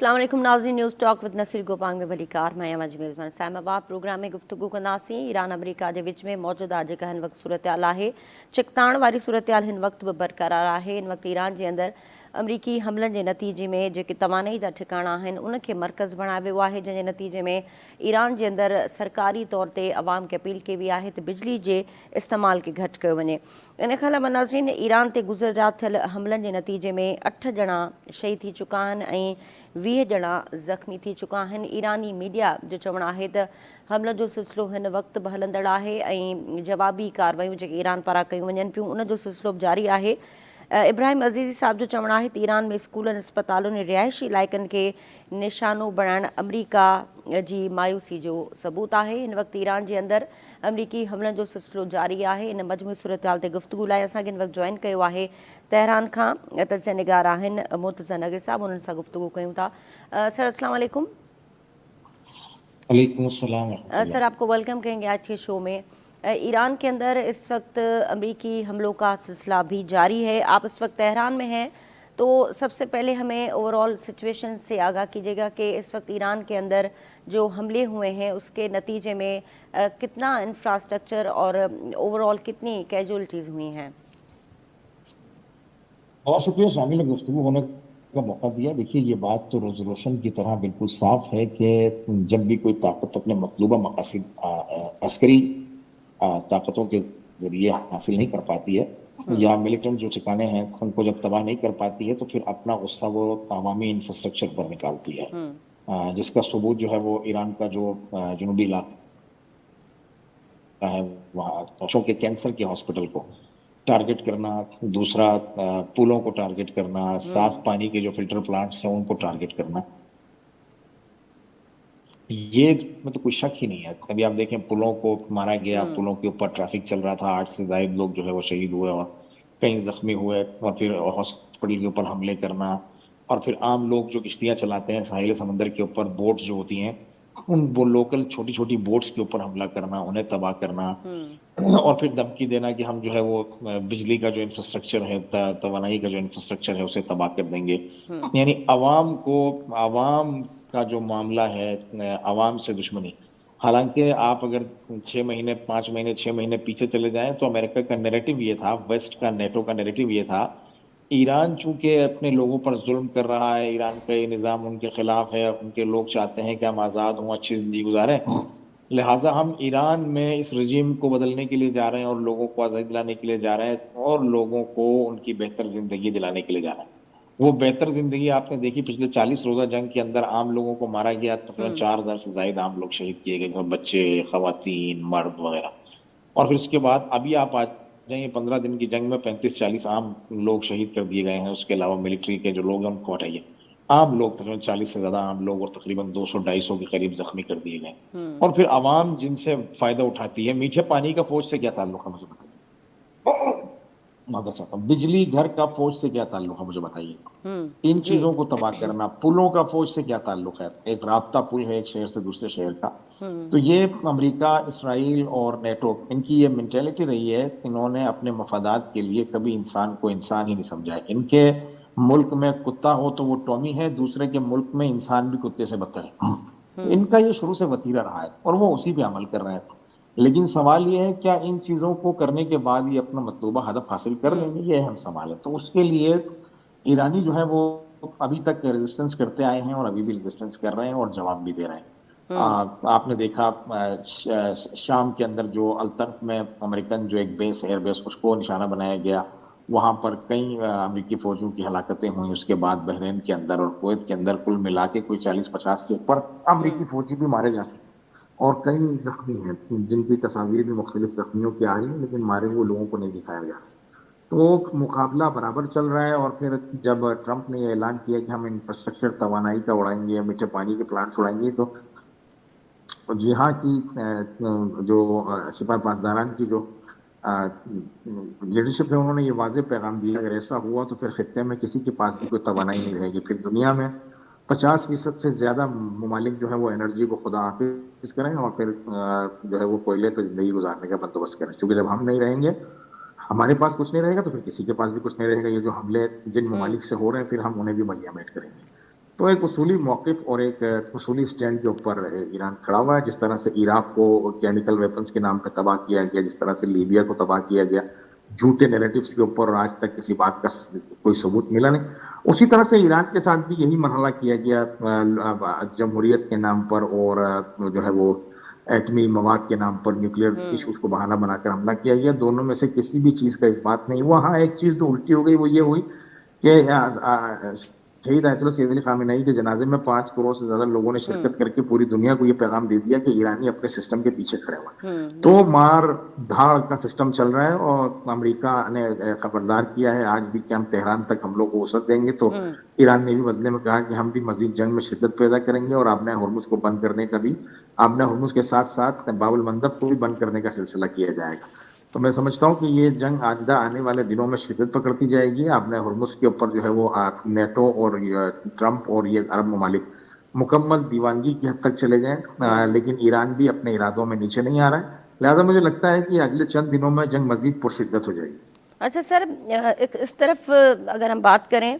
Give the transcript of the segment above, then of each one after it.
अस्सलाम वालेकुम नाज़रीन, news talk with Naseer Gopang में भली कार मैं अमज मेज़बान इस्लामाबाद प्रोग्राम में गुफ्तगू कंदासीं। ईरान अमरीका जे विच में मौजूदा जेका हिन वक्त सूरत हाल आहे, चिकताण वारी सूरत हाल हिन वक्त भी बरक़रार आहे। हिन वक्त ईरान जे अंदर अमरीकी हमलनि जे नतीजे में जेके तवानई जा ठिकाणा आहिनि उनखे मर्कज़ बणायो वियो आहे, जंहिंजे नतीजे में ईरान जे अंदर सरकारी तौर ते अवाम खे अपील कई वई आहे त बिजली जे इस्तेमाल खे घटि कयो वञे। इन खां अलावा नाज़रीन, ईरान ते गुज़िर राति थियल हमलनि जे नतीजे में 8 ॼणा शहीद थी चुका आहिनि ऐं 20 ॼणा ज़ख़्मी थी चुका आहिनि। ईरानी मीडिया जो चवणु आहे त हमले जो सिलसिलो हिन वक़्तु बि हलंदड़ आहे ऐं जवाबी कार्रवायूं जेके ईरान पारां कयूं वञनि पियूं उनजो सिलसिलो बि जारी आहे। इब्राहिम अज़ीज़ी साहब जो चवणु आहे त ईरान में स्कूलनि, अस्पतालुनि ऐं रिहाइशी इलाइक़नि खे निशानो बणाइणु अमरीका जी मायूसी जो सबूत आहे। हिन वक़्तु ईरान जे अंदरि अमरीकी हमलनि जो सिलसिलो जारी आहे। इन मजमूई सूरत हाल ते गुफ़्तगू लाइ असांखे हिन वक़्तु जॉइन कयो आहे तेहरान खां तजज़िया निगार आहिनि मुर्तज़ा नगर साहब, उन्हनि सां गुफ़्तगू कयूं था। सर अस्सलाम वालेकुम। वालेकुम अस्सलाम। सर आपको वेलकम कहेंगे आज के शो में। ईरान के अंदर इस वक्त अमरीकी हमलों का सिलसिला भी जारी है। आप इस वक्त तेहरान में हैं, तो सबसे पहले हमें ओवरऑल सिचुएशन से आगाह कीजिएगा कि इस वक्त ईरान के अंदर जो हमले हुए हैं उसके नतीजे में कितना इंफ्रास्ट्रक्चर और ओवरऑल कितनी कैजुअलिटीज़ हुई हैं। बहुत शुक्रिया शामिल गुफ्तगू होने का मौका दिया। देखिए, ये बात तो रोज रोशन की तरह बिल्कुल साफ है कि जब भी कोई ताकत अपने मतलूबा मकासद अस्करी ताकतों के जरिए हासिल नहीं कर पाती है या मिलिटेंट जो ठिकाने हैं उनको जब तबाह नहीं कर पाती है तो फिर अपना गुस्सा वो अवामी इंफ्रास्ट्रक्चर पर निकालती है, जिसका सबूत जो है वो ईरान का जो जनूबी इलाका है वहाँ के कैंसर के हॉस्पिटल को टारगेट करना, दूसरा पुलों को टारगेट करना, साफ पानी के जो फिल्टर प्लांट्स हैं उनको टारगेट करना, ये में तो कोई शक ही नहीं है। अभी आप देखें पुलों को मारा गया, पुलों के ऊपर ट्रैफिक चल रहा था, 8 से ज्यादा लोग जो है वो शहीद हुए और कई जख्मी हुए, और फिर हॉस्पिटल के ऊपर हमले करना, और फिर आम लोग जो किश्तियां चलाते हैं साहिल समंदर के ऊपर, बोट्स जो होती हैं उन वो लोकल छोटी छोटी बोट्स के ऊपर हमला करना, उन्हें तबाह करना, और फिर धमकी देना कि हम जो है वो बिजली का जो इंफ्रास्ट्रक्चर है, तवानाई का जो इंफ्रास्ट्रक्चर है उसे तबाह कर देंगे। यानी अवाम का जो मामला है, अवाम से दुश्मनी। हालांकि आप अगर 6 महीने 5 महीने 6 महीने पीछे चले जाएं तो अमेरिका का नैरेटिव ये था, वेस्ट का नेटो का नैरेटिव ये था, ईरान चूंकि अपने लोगों पर जुल्म कर रहा है, ईरान का ये निज़ाम उनके खिलाफ है, उनके लोग चाहते हैं कि हम आज़ाद हों, अच्छी ज़िंदगी गुजारें, लिहाजा हम ईरान में इस रजीम को बदलने के लिए जा रहे हैं और लोगों को आज़ादी दिलाने के लिए जा रहे हैं और लोगों को उनकी बेहतर ज़िंदगी दिलाने के लिए जा रहे हैं। वो बेहतर ज़िंदगी आपने देखी पिछले 40 रोज़ा जंग के अंदर आम लोगों को मारा गया, तकरीबन 4000 से ज़्यादा आम लोग शहीद किए गए, सब बच्चे, खवातीन, मर्द वगैरह। और फिर उसके बाद अभी आप आ जाइए 15 दिन की जंग में 35-40 आम लोग शहीद कर दिए गए हैं। उसके अलावा मिलिट्री के जो लोग हैं उनको हटाइए, आम लोग तकरीबन 40 से ज्यादा आम लोग और तकरीबन 200-250 के करीब जख्मी कर दिए गए। और फिर आवाम जिनसे फायदा उठाती है, मीठे पानी का फौज से क्या ताल्लुक है मुझे बताइए, बिजली घर का फौज से क्या ताल्लुक है मुझे बताइए, इन चीजों को तबाह करना, पुलों का फौज से क्या ताल्लुक है, एक राब्ता पुल है एक शहर से दूसरे शहर का। तो ये अमेरिका, इसराइल और नेटो, इनकी ये मेंटेलिटी रही है, इन्होंने अपने मफादात के लिए कभी इंसान को इंसान ही नहीं समझा है। इनके मुल्क में कुत्ता हो तो वो टॉमी है, दूसरे के मुल्क में इंसान भी कुत्ते से बदतर है। इनका ये शुरू से वतीरा रहा है और वो उसी पे अमल कर रहे हैं। लेकिन सवाल ये है क्या इन चीजों को करने के बाद ये अपना मतलूबा हदफ हासिल कर लेंगे, ये अहम सवाल है। तो उसके लिए ईरानी जो है वो अभी तक रेजिस्टेंस करते आए हैं और अभी भी रेजिस्टेंस कर रहे हैं और जवाब भी दे रहे हैं। आपने देखा शाम के अंदर जो अल्तनफ में अमेरिकन जो एक बेस, एयर बेस, उसको निशाना बनाया गया, वहां पर कई अमेरिकी फौजियों की हलाकतें हुई। उसके बाद बहरीन के अंदर और कुवैत के अंदर कुल मिला के कोई 40-50 के ऊपर अमेरिकी फौजी भी मारे जाते हैं और कई जख्मी हैं, जिनकी तस्वीर भी मुख्तलिफ जख्मियों की आ रही है, लेकिन मारे हुए लोगों को नहीं दिखाया गया। तो मुकाबला बराबर चल रहा है। और फिर जब ट्रंप ने ऐलान किया कि हम इंफ्रास्ट्रक्चर तवानाई का उड़ाएंगे, मीठे पानी के प्लांट्स उड़ाएंगे, तो जिहा की जो सिपाही पासदारान की जो लीडरशिप है, उन्होंने ये वाज़ेह पैगाम दिया अगर ऐसा हुआ तो फिर खित्ते में किसी के पास भी कोई तवानाई नहीं रहेगी। फिर दुनिया में 50% से ज्यादा ममालिक जो है वो एनर्जी को खुदा हाफिज करें और फिर जो है वो कोयले पे जिंदगी गुजारने का बंदोबस्त करें। क्योंकि जब हम नहीं रहेंगे, हमारे पास कुछ नहीं रहेगा, तो फिर किसी के पास भी कुछ नहीं रहेगा। ये जो हमले जिन ममालिक से हो रहे हैं, फिर हम उन्हें भी बलिया मेट करेंगे। تو ایک اصولی موقف اور ایک اصولی سٹینڈ کے اوپر ایران کھڑا ہوا ہے. جس طرح سے عراق کو کیمیکل ویپنز کے نام پہ تباہ کیا گیا, جس طرح سے لیبیا کو تباہ کیا گیا جھوٹے نیریٹوز کے اوپر, اور آج تک کسی بات کا کوئی ثبوت ملا نہیں, اسی طرح سے ایران کے ساتھ بھی یہی مرحلہ کیا گیا جمہوریت کے نام پر, اور جو ہے وہ ایٹمی مواد کے نام پر نیوکلیئر ایشوز کو بہانہ بنا کر حملہ کیا گیا. دونوں میں سے کسی بھی چیز کا اس بات نہیں ہوا. ہاں ایک چیز جو الٹی ہو گئی وہ یہ ہوئی کہ شہید آیت اللہ سید علی خامنہئی کے جنازے میں 5 کروڑ سے زیادہ لوگوں نے شرکت کر کے پوری دنیا کو یہ پیغام دے دیا کہ ایرانی اپنے سسٹم کے پیچھے کھڑے ہوئے. تو مار دھاڑ کا سسٹم چل رہا ہے, اور امریکہ نے خبردار کیا ہے آج بھی کہ ہم تہران تک حملوں کو وسعت دیں گے. تو ایران نے بھی بدلے میں کہا کہ ہم بھی مزید جنگ میں شدت پیدا کریں گے, اور آبنۂ ہرمز کو بند کرنے کا بھی, آبنۂ ہرمز کے ساتھ ساتھ باب المندب کو بھی بند کرنے کا سلسلہ کیا جائے گا. تو میں سمجھتا ہوں کہ یہ جنگ آئندہ آنے والے دنوں میں شدت پکڑتی جائے گی. آبنۂ ہرمز کے اوپر جو ہے وہ نیٹو اور ٹرمپ اور یہ عرب ممالک مکمل دیوانگی کی حد تک چلے گئے, لیکن ایران بھی اپنے ارادوں میں نیچے نہیں آ رہا ہے. لہٰذا مجھے لگتا ہے کہ اگلے چند دنوں میں جنگ مزید پرشدت ہو جائے گی. اچھا سر, اس طرف اگر ہم بات کریں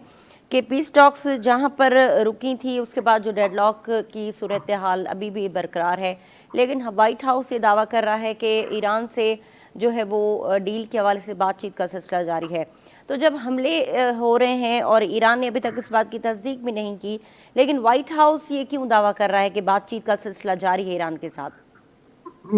کہ پیس ٹاکس جہاں پر رکی تھی, اس کے بعد جو ڈیڈ لاک کی صورتحال ابھی بھی برقرار ہے, لیکن وائٹ ہاؤس یہ دعویٰ کر رہا ہے کہ ایران سے جو ہے وہ ڈیل کے حوالے سے بات چیت کا سلسلہ جاری ہے. تو جب حملے ہو رہے ہیں اور ایران نے ابھی تک اس بات کی تصدیق بھی نہیں کی, لیکن وائٹ ہاؤس یہ کیوں دعویٰ کر رہا ہے کہ بات چیت کا سلسلہ جاری ہے ایران کے ساتھ؟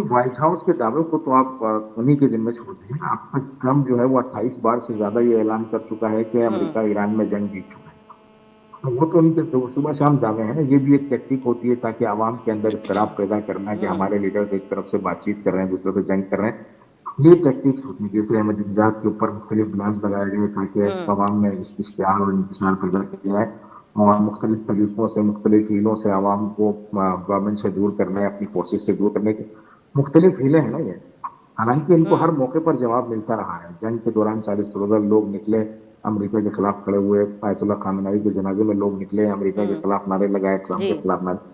وائٹ ہاؤس کے دعوے کو تو آپ انہی کے ذمہ چھوڑ دیں. اب تک ٹرمپ جو ہے وہ 28 بار سے زیادہ یہ اعلان کر چکا ہے کہ امریکہ ایران میں جنگ جیت چکا ہے. وہ تو ان کے صبح شام دعوے ہیں. یہ بھی ایک ٹیکٹک ہوتی ہے تاکہ عوام کے اندر اضطراب پیدا کرنا کہ ہمارے لیڈرز ایک طرف سے بات چیت کر رہے ہیں, دوسرے سے جنگ کر رہے ہیں. یہ ٹیکٹکس ہوتی ہیں. جیسے احمد نژاد کے اوپر مختلف بلانس لگائے گئے تاکہ عوام میں اس اشتعال اور انتشار پیدا کیا جائے, اور مختلف طریقوں سے مختلف ہیلوں سے عوام کو گورنمنٹ سے دور کرنے, اپنی فورسز سے دور کرنے کے مختلف ہیلے ہیں نا یہ. حالانکہ ان کو ہر موقع پر جواب ملتا رہا ہے. جنگ کے دوران 40 روزہ لوگ نکلے, امریکہ کے خلاف کھڑے ہوئے. آیت اللہ خامنہئی کے جنازے میں لوگ نکلے, امریکہ کے خلاف نعرے لگائے, ٹرمپ کے خلاف نعرے.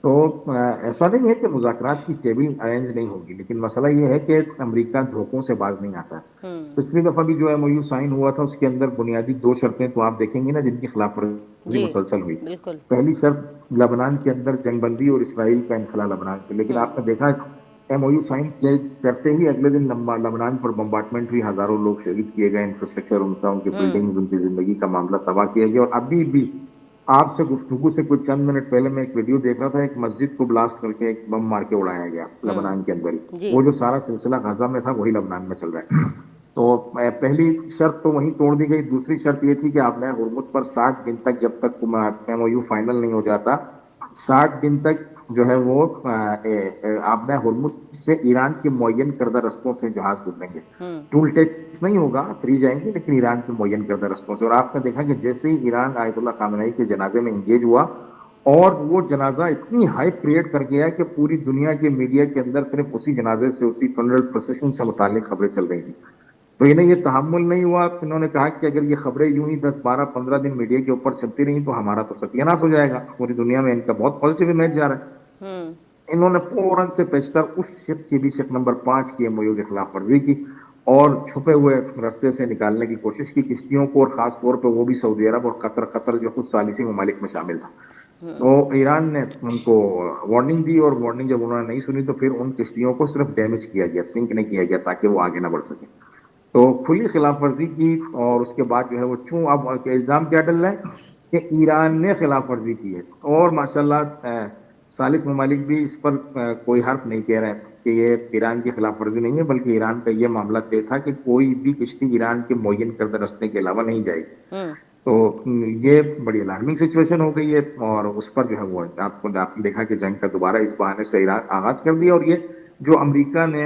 تو ایسا نہیں ہے کہ مذاکرات کی ٹیبل ارینج نہیں ہوگی, لیکن مسئلہ یہ ہے کہ امریکہ دھوکوں سے باز نہیں آتا ہے. پچھلی دفعہ بھی جو MOU سائن ہوا تھا اس کے اندر بنیادی 2 شرطیں تو آپ دیکھیں گے نا جن کی خلاف ورزی مسلسل ہوئی. پہلی شرط لبنان کے اندر جنگ بندی اور اسرائیل کا انخلا لبنان سے, لیکن آپ نے دیکھا MOU سائن کرتے ہی اگلے دن لبنان پر بمبارٹمنٹ ہوئی, ہزاروں لوگ شہید کیے گئے, انفراسٹرکچر ان کا, ان کی بلڈنگز, ان کی زندگی کا معاملہ تباہ کیا گیا. اور ابھی بھی آپ سے گفتگو سے کچھ چند منٹ پہلے میں ایک ویڈیو دیکھ رہا تھا, ایک مسجد کو بلاسٹ کر کے ایک بم مار کے اڑایا گیا لبنان کے اندر ہی. وہ جو سارا سلسلہ غزہ میں تھا وہی لبنان میں چل رہا ہے. تو پہلی شرط تو وہیں توڑ دی گئی. دوسری شرط یہ تھی کہ آبنۂ ہرمز پر 60 دن تک, جب تک MOU فائنل نہیں ہو جاتا, 60 دن تک جو ہے وہ آبنۂ ہرمز سے ایران کے معین کردہ رستوں سے جہاز گزریں گے. ٹول ٹیکس نہیں ہوگا, فری جائیں گے, لیکن ایران کے معین کردہ رستوں سے. اور آپ نے دیکھا کہ جیسے ہی ایران آیت اللہ خامنہئی کے جنازے میں انگیج ہوا, اور وہ جنازہ اتنی ہائپ کریٹ کر گیا کہ پوری دنیا کے میڈیا کے اندر صرف اسی جنازے سے, اسی فنرل پروسیشن سے متعلق خبریں چل رہی تھیں. تو انہیں یہ تحمل نہیں ہوا. انہوں نے کہا کہ اگر یہ خبریں یوں ہی 10, 12, 15 دن میڈیا کے اوپر چلتی رہیں تو ہمارا تو ستیاناش ہو جائے گا. پوری دنیا میں ان کا بہت پازیٹیو امیج جا رہا ہے. انہوں نے فوراً سے پیشتر اس شپ کی بھی, شپ نمبر 5 کی MOU کے خلاف ورزی کی, اور چھپے ہوئے رستے سے نکالنے کی کوشش کی کشتیوں کو, اور خاص طور پہ وہ بھی سعودی عرب اور قطر جو خود ثالثی ممالک میں شامل تھا. تو ایران نے ان کو وارننگ دی, اور وارننگ جب انہوں نے نہیں سنی تو پھر ان کشتیوں کو صرف ڈیمیج کیا گیا, سنک نہیں کیا گیا, تاکہ وہ آگے نہ بڑھ سکیں. تو کھلی خلاف ورزی کی, اور اس کے بعد جو ہے وہ اب الزام کیا ڈل رہا ہے کہ ایران نے خلاف ورزی کی ہے. اور ماشاءاللہ ثالث ممالک بھی اس پر کوئی حرف نہیں کہہ رہے کہ یہ ایران کی خلاف ورزی نہیں ہے, بلکہ ایران کا یہ معاملہ طے تھا کہ کوئی بھی کشتی ایران کے معین کردہ رستے کے علاوہ نہیں جائے گی. تو یہ بڑی الارمنگ سچویشن ہو گئی ہے, اور اس پر جو ہے وہ آپ نے دیکھا کہ جنگ کا دوبارہ اس بہانے سے آغاز کر دیا. اور یہ جو امریکہ نے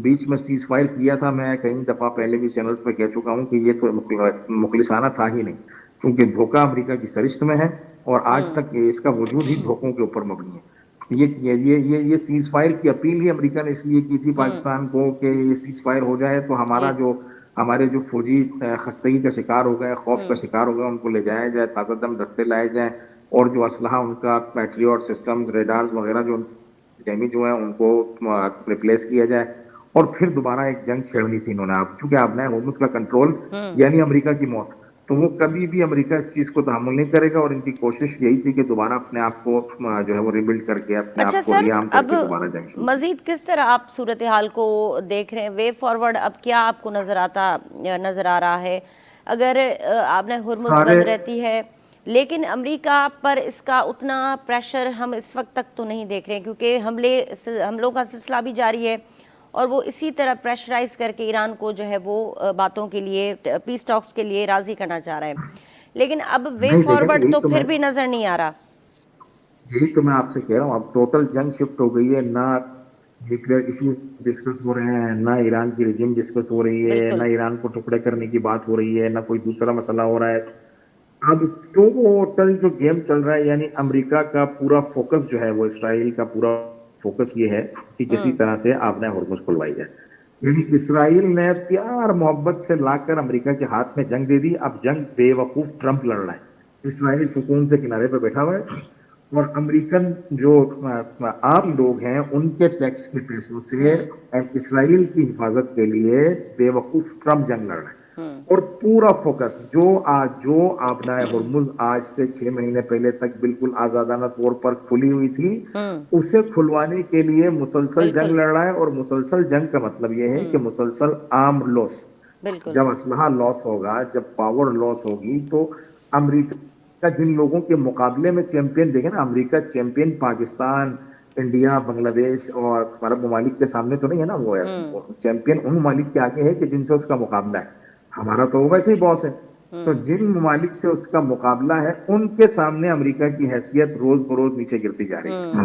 بیچ میں سیز فائر کیا تھا, میں کئی دفعہ پہلے بھی چینلز پہ کہہ چکا ہوں کہ یہ تو مخلصانہ تھا ہی نہیں, کیونکہ دھوکہ امریکہ کی سرشت میں ہے, اور آج تک اس کا وجود ہی دھوکوں کے اوپر مبنی ہے. یہ سیز فائر کی اپیل ہی امریکہ نے اس لیے کی تھی پاکستان کو کہ یہ سیز فائر ہو جائے تو ہمارے جو فوجی خستگی کا شکار ہو گئے, خوف کا شکار ہو گئے, ان کو لے جایا جائے, تازہ دم دستے لائے جائیں, اور جو اسلحہ ان کا پیٹریوٹ سسٹمز, ریڈارز وغیرہ جو ڈیمیج ہوئے ہیں ان کو ریپلیس کیا جائے, اور پھر دوبارہ ایک جنگ چھیڑنی تھی انہوں نے. اب چونکہ آبنۂ ہرمز کا کنٹرول یعنی امریکہ کی موت, تو وہ کبھی بھی امریکہ اس چیز کو تحمل نہیں کرے گا، اور ان کی کوشش یہی تھی کہ دوبارہ اپنے آپ کو جو ہے وہ ریبلڈ کر کے اپنے اچھا آپ کو سر، ریعام کر اب کے دوبارہ جنگ شروع کی۔ مزید کس طرح آپ صورتحال کو دیکھ رہے ہیں؟ وے فارورڈ اب کیا آپ کو نظر آ رہا ہے؟ اگر آپ نے ہرمز بند رہتی ہے، لیکن امریکہ پر اس کا اتنا پریشر ہم اس وقت تک تو نہیں دیکھ رہے ہیں، کیونکہ حملوں کا سلسلہ بھی جاری ہے، اور وہ اسی طرح پریشرائز کر کے ایران کو جو ہے وہ باتوں کے لیے، پیس ٹاکس کے لیے راضی کرنا چاہ رہا ہے، لیکن اب وے نہیں دیکھیں، فارورڈ یہی تو تو پھر بھی نظر نہیں آ رہا۔ میں آپ سے کہہ رہا ہوں، اب ٹوٹل جنگ شفٹ ہو گئی ہے، نہ نیوکلیئر ایشو ڈسکس ہو رہے ہیں، نہ ایران کی رجیم ڈسکس ہو رہی ہے، نہ بالکل۔ ایران کو ٹکڑے کرنے کی بات ہو رہی ہے، نہ کوئی دوسرا مسئلہ ہو رہا ہے۔ اب ٹوٹل جو گیم چل رہا ہے، یعنی امریکہ کا پورا فوکس جو ہے وہ، اسرائیل کا پورا فوکس یہ ہے کہ کسی طرح سے آبنہ ہرمز کھلوائی جائے۔ یعنی اسرائیل نے پیار محبت سے لا کر امریکہ کے ہاتھ میں جنگ دے دی، اب جنگ بے وقوف ٹرمپ لڑ رہا ہے۔ اسرائیل سکون سے کنارے پہ بیٹھا ہوا ہے، اور امریکن جو عام لوگ ہیں ان کے ٹیکس کے پیسوں سے اسرائیل کی حفاظت کے لیے بے وقوف ٹرمپ جنگ لڑ رہا ہے۔ اور پورا فوکس جو آبنہ ہرمز آج سے 6 مہینے پہلے تک بالکل آزادانہ طور پر کھلی ہوئی تھی، اسے کھلوانے کے لیے مسلسل جنگ بالکل لڑ رہا ہے۔ اور مسلسل جنگ کا مطلب یہ ہے کہ مسلسل آرم لاس، بالکل جب اسلحہ لاس ہوگا، جب پاور لاس ہوگی، تو امریکہ جن لوگوں کے مقابلے میں چیمپئن، دیکھیں نا، امریکہ چیمپئن پاکستان، انڈیا، بنگلہ دیش اور عرب ممالک کے سامنے تو نہیں ہے نا، وہ ہے چیمپئن ان ممالک کے آگے ہے کہ جن سے اس کا مقابلہ ہے۔ ہمارا تو ویسے ہی باس ہے، تو جن ممالک سے اس کا مقابلہ ہے ان کے سامنے امریکہ کی حیثیت روز بروز نیچے گرتی جا رہی ہے۔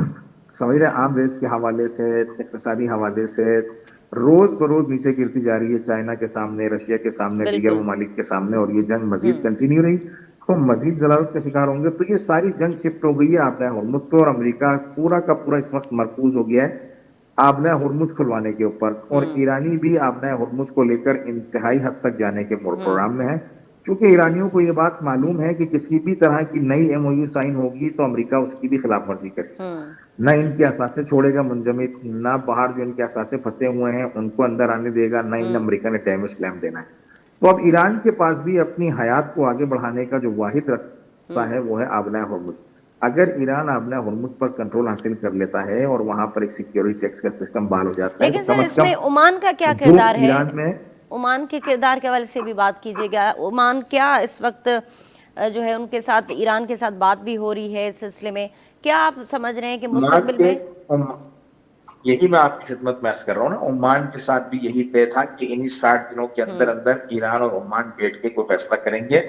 سمجھ رہے ہیں، عام ریس کے حوالے سے، اقتصادی حوالے سے روز بروز نیچے گرتی جا رہی ہے، چائنا کے سامنے، رشیا کے سامنے، دیگر بالکل۔ ممالک کے سامنے، اور یہ جنگ مزید کنٹینیو رہی تو مزید ضلالت کا شکار ہوں گے۔ تو یہ ساری جنگ شفٹ ہو گئی ہے آبنہ ہرمز پہ، اور امریکہ پورا کا پورا اس وقت مرکوز ہو گیا ہے آبنہ ہرمز کھلوانے کے اوپر، اور ایرانی بھی آبنہ ہرمز کو لے کر انتہائی حد تک جانے کے پروگرام میں ہے، کیونکہ ایرانیوں کو یہ بات معلوم ہے کہ کسی بھی طرح کی نئی ایم او یو سائن ہوگی تو امریکہ اس کی بھی خلاف ورزی کرے گا، نہ ان کے اثاثے چھوڑے گا منجمد، نہ باہر جو ان کے اثاثے پھنسے ہوئے ہیں ان کو اندر آنے دے گا، نہ ان امریکہ نے ڈیمیج کلیم دینا ہے۔ تو اب ایران کے پاس بھی اپنی حیات کو آگے بڑھانے کا جو واحد راستہ ہے وہ ہے آبنہ ہرمز۔ اگر ایران آبنہ ہرمز پر کنٹرول حاصل کر لیتا ہے اور وہاں پر ایک سیکیورٹی ٹیکس کا سسٹم بحال ہو جاتا ہے، تو لیکن سر کم از اس کم میں عمان کا کیا جو کردار ہے؟ ایران میں عمان کے کردار کے حوالے سے بھی بات کیجیے گا۔ عمان کیا اس وقت جو ہے ان کے ساتھ، ایران کے ساتھ بات بھی ہو رہی ہے اس سلسلے میں، کیا آپ سمجھ رہے ہیں کہ عمان مستقبل کے میں؟ یہی میں آپ کی خدمت میں عرض کر رہا ہوں نا، عمان کے ساتھ بھی یہی طے تھا کہ انہی 60 دنوں کے اندر اندر ایران اور عمان بیٹھ کے کوئی فیصلہ کریں گے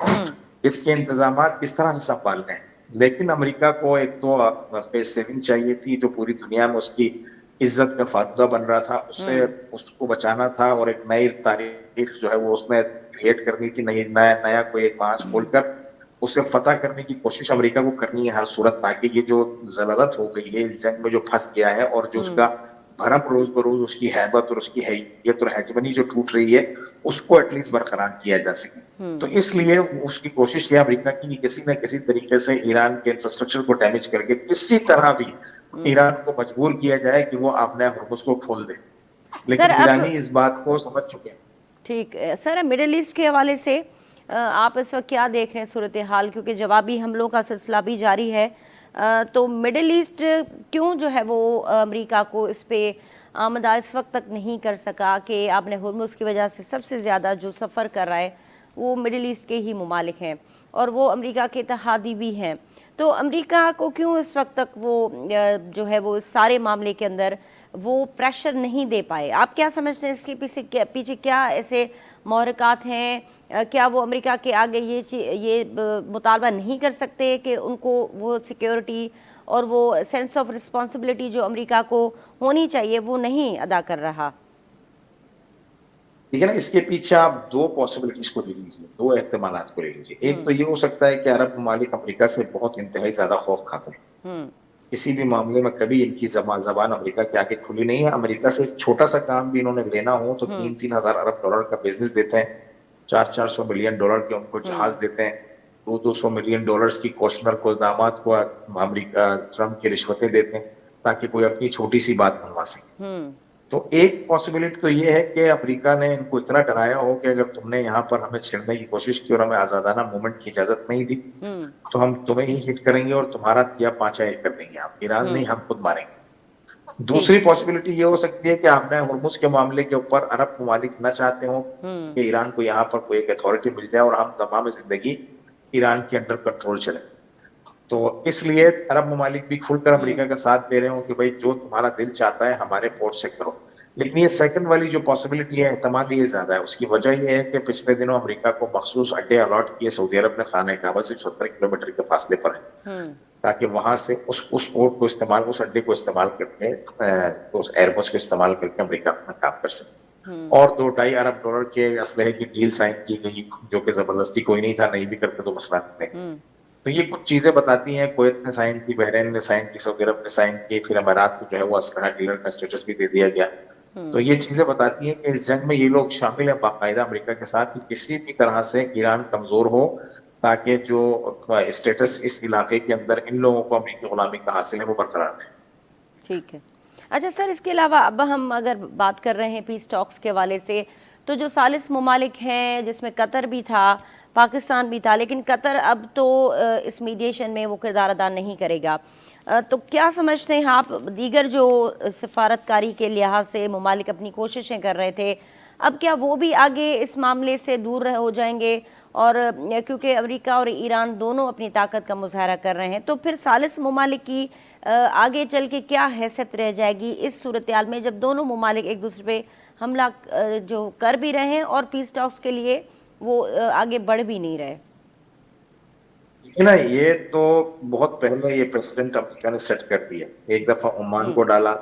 اس کے انتظامات کس طرح سے سنبھال رہے ہیں۔ لیکن امریکہ کو ایک تو فیس سیونگ چاہیے تھی جو پوری دنیا میں اس کی عزت کا فاتحہ بن رہا تھا، اس کو بچانا تھا، اور ایک نئی تاریخ جو ہے وہ اس میں کریٹ کرنی تھی، نیا کوئی ایک ماس کھول کر اسے فتح کرنے کی کوشش امریکہ کو کرنی ہے ہر صورت، تاکہ یہ جو ذلت ہو گئی ہے اس جنگ میں، جو پھنس گیا ہے، اور جو اس کا بھرم روز بروز اس کی ہیبت اور اس کی حیثیت اور ہیجمنی جو ٹوٹ رہی ہے، اس کو ایٹ لیسٹ برقرار کیا جا سکے۔ تو اس لیے اس کی کوشش یہ امریکہ کی کہ کسی نہ کسی طریقے سے ایران کے انفراسٹرکچر کو ڈیمیج کر کے کسی طرح بھی ایران کو مجبور کیا جائے کہ وہ آبنہ ہرمز کو کھول دے، لیکن سر اب ایرانی اس بات کو سمجھ چکے ہیں۔ ٹھیک ہے سر، مڈل ایسٹ کے حوالے سے آپ اس وقت کیا دیکھ رہے ہیں صورتحال؟ کیونکہ جوابی حملوں کا سلسلہ بھی جاری ہے، تو مڈل ایسٹ کیوں جو ہے وہ امریکہ کو اس پہ آمدہ اس وقت تک نہیں کر سکا کہ آبنہ ہرمز کی وجہ سے سب سے زیادہ جو سفر کر رہا ہے وہ مڈل ایسٹ کے ہی ممالک ہیں، اور وہ امریکہ کے اتحادی بھی ہیں، تو امریکہ کو کیوں اس وقت تک وہ جو ہے وہ اس سارے معاملے کے اندر وہ پریشر نہیں دے پائے؟ آپ کیا سمجھتے ہیں اس کے پیچھے کیا ایسے محرکات ہیں؟ کیا وہ امریکہ کے آگے یہ مطالبہ نہیں کر سکتے کہ ان کو وہ سیکیورٹی اور وہ سینس آف رسپانسبلٹی جو امریکہ کو ہونی چاہیے وہ نہیں ادا کر رہا؟ ٹھیک ہے نا، اس کے پیچھے آپ دو پاسبلٹیز کو لے لیجیے، دو احتمالات کو لے لیجیے۔ ایک تو یہ ہو سکتا ہے کہ عرب ممالک امریکہ سے بہت انتہائی زیادہ خوف کھاتے ہیں، کسی بھی معاملے میں کبھی ان کی زبان امریکہ کے آگے کھلی نہیں ہے۔ امریکہ سے ایک چھوٹا سا کام بھی انہوں نے لینا ہو تو 3-3 ہزار ارب ڈالر کا بزنس دیتے ہیں، 400-400 ملین ڈالر کے ان کو جہاز دیتے ہیں، 200-200 ملین ڈالرز کی کوشنر کو داماد کو امریکہ ٹرمپ کی رشوتیں دیتے ہیں تاکہ کوئی اپنی چھوٹی سی بات منوا سکے۔ تو ایک پاسبلٹی تو یہ ہے کہ امریکہ نے ان کو اتنا ڈرایا ہو کہ اگر تم نے یہاں پر ہمیں چھیڑنے کی کوشش کی اور ہمیں آزادانہ موومنٹ کی اجازت نہیں دی تو ہم تمہیں ہی ہٹ کریں گے اور تمہارا دیا پانچا ایک کر دیں گے، ہم ایران نہیں، ہم خود ماریں گے۔ دوسری پاسبلٹی یہ ہو سکتی ہے کہ ہم نے ہرمز کے معاملے کے اوپر عرب ممالک نہ چاہتے ہوں کہ ایران کو یہاں پر کوئی ایک اتھارٹی مل جائے اور ہم تمام زندگی ایران کے انڈر کنٹرول چلے، تو اس لیے عرب ممالک بھی کھل کر امریکہ کا ساتھ دے رہے ہوں کہ بھائی جو تمہارا دل چاہتا ہے ہمارے پورٹ سے کرو۔ لیکن یہ سیکنڈ والی جو پاسبلٹی ہے، احتمال یہ زیادہ ہے۔ اس کی وجہ یہ ہے کہ پچھلے دنوں امریکہ کو مخصوص اڈے الاٹ کیے سعودی عرب نے خانہ کعبہ سے 76 کلومیٹر کے فاصلے پر ہیں، تاکہ وہاں سے اس پورٹ کو استعمال، اس اڈے کو استعمال کر کے، اس ایئر بس کو استعمال کر کے امریکہ اپنا کام کر سکے۔ اور $2.5 ارب کے اسلحے کی ڈیل سائن کی گئی، جو کہ زبردستی کوئی نہیں تھا، نہیں بھی کرتے تو مسئلہ نہیں۔ تو یہ کچھ چیزیں بتاتی ہیں، کویت نے سائن کی، بحرین نے سائن کی، سعودی عرب نے سائن کی، پھر امارات کو جو ہے وہ اسلحہ ڈیلر کا اسٹیٹس بھی دے دیا گیا۔ تو یہ چیزیں بتاتی ہیں کہ اس جنگ میں یہ لوگ شامل ہیں باقاعدہ امریکہ کے ساتھ، کہ کسی بھی طرح سے ایران کمزور ہو تاکہ جو اسٹیٹس اس علاقے کے اندر ان لوگوں کو امریکی غلامی کا حاصل ہے وہ برقرار رہے۔ ٹھیک ہے۔ اچھا سر، اس کے علاوہ اب ہم اگر بات کر رہے ہیں پیس ٹاکس کے حوالے سے، تو جو ثالث ممالک ہیں جس میں قطر بھی تھا، پاکستان بھی تھا، لیکن قطر اب تو اس میڈیشن میں وہ کردار ادا نہیں کرے گا، تو کیا سمجھتے ہیں آپ دیگر جو سفارتکاری کے لحاظ سے ممالک اپنی کوششیں کر رہے تھے، اب کیا وہ بھی آگے اس معاملے سے دور ہو جائیں گے؟ اور کیونکہ امریکہ اور ایران دونوں اپنی طاقت کا مظاہرہ کر رہے ہیں، تو پھر ثالث ممالک کی آگے چل کے کیا حیثیت رہ جائے گی اس صورتحال میں، جب دونوں ممالک ایک دوسرے پہ حملہ جو کر بھی رہے ہیں اور پیس ٹاکس کے لیے وہ آگے بڑھ بھی نہیں رہے؟ نا یہ تو بہت پہلے یہ پریسیڈنٹ امریکہ نے سیٹ کر دیا، ایک دفعہ عمان کو ڈالا،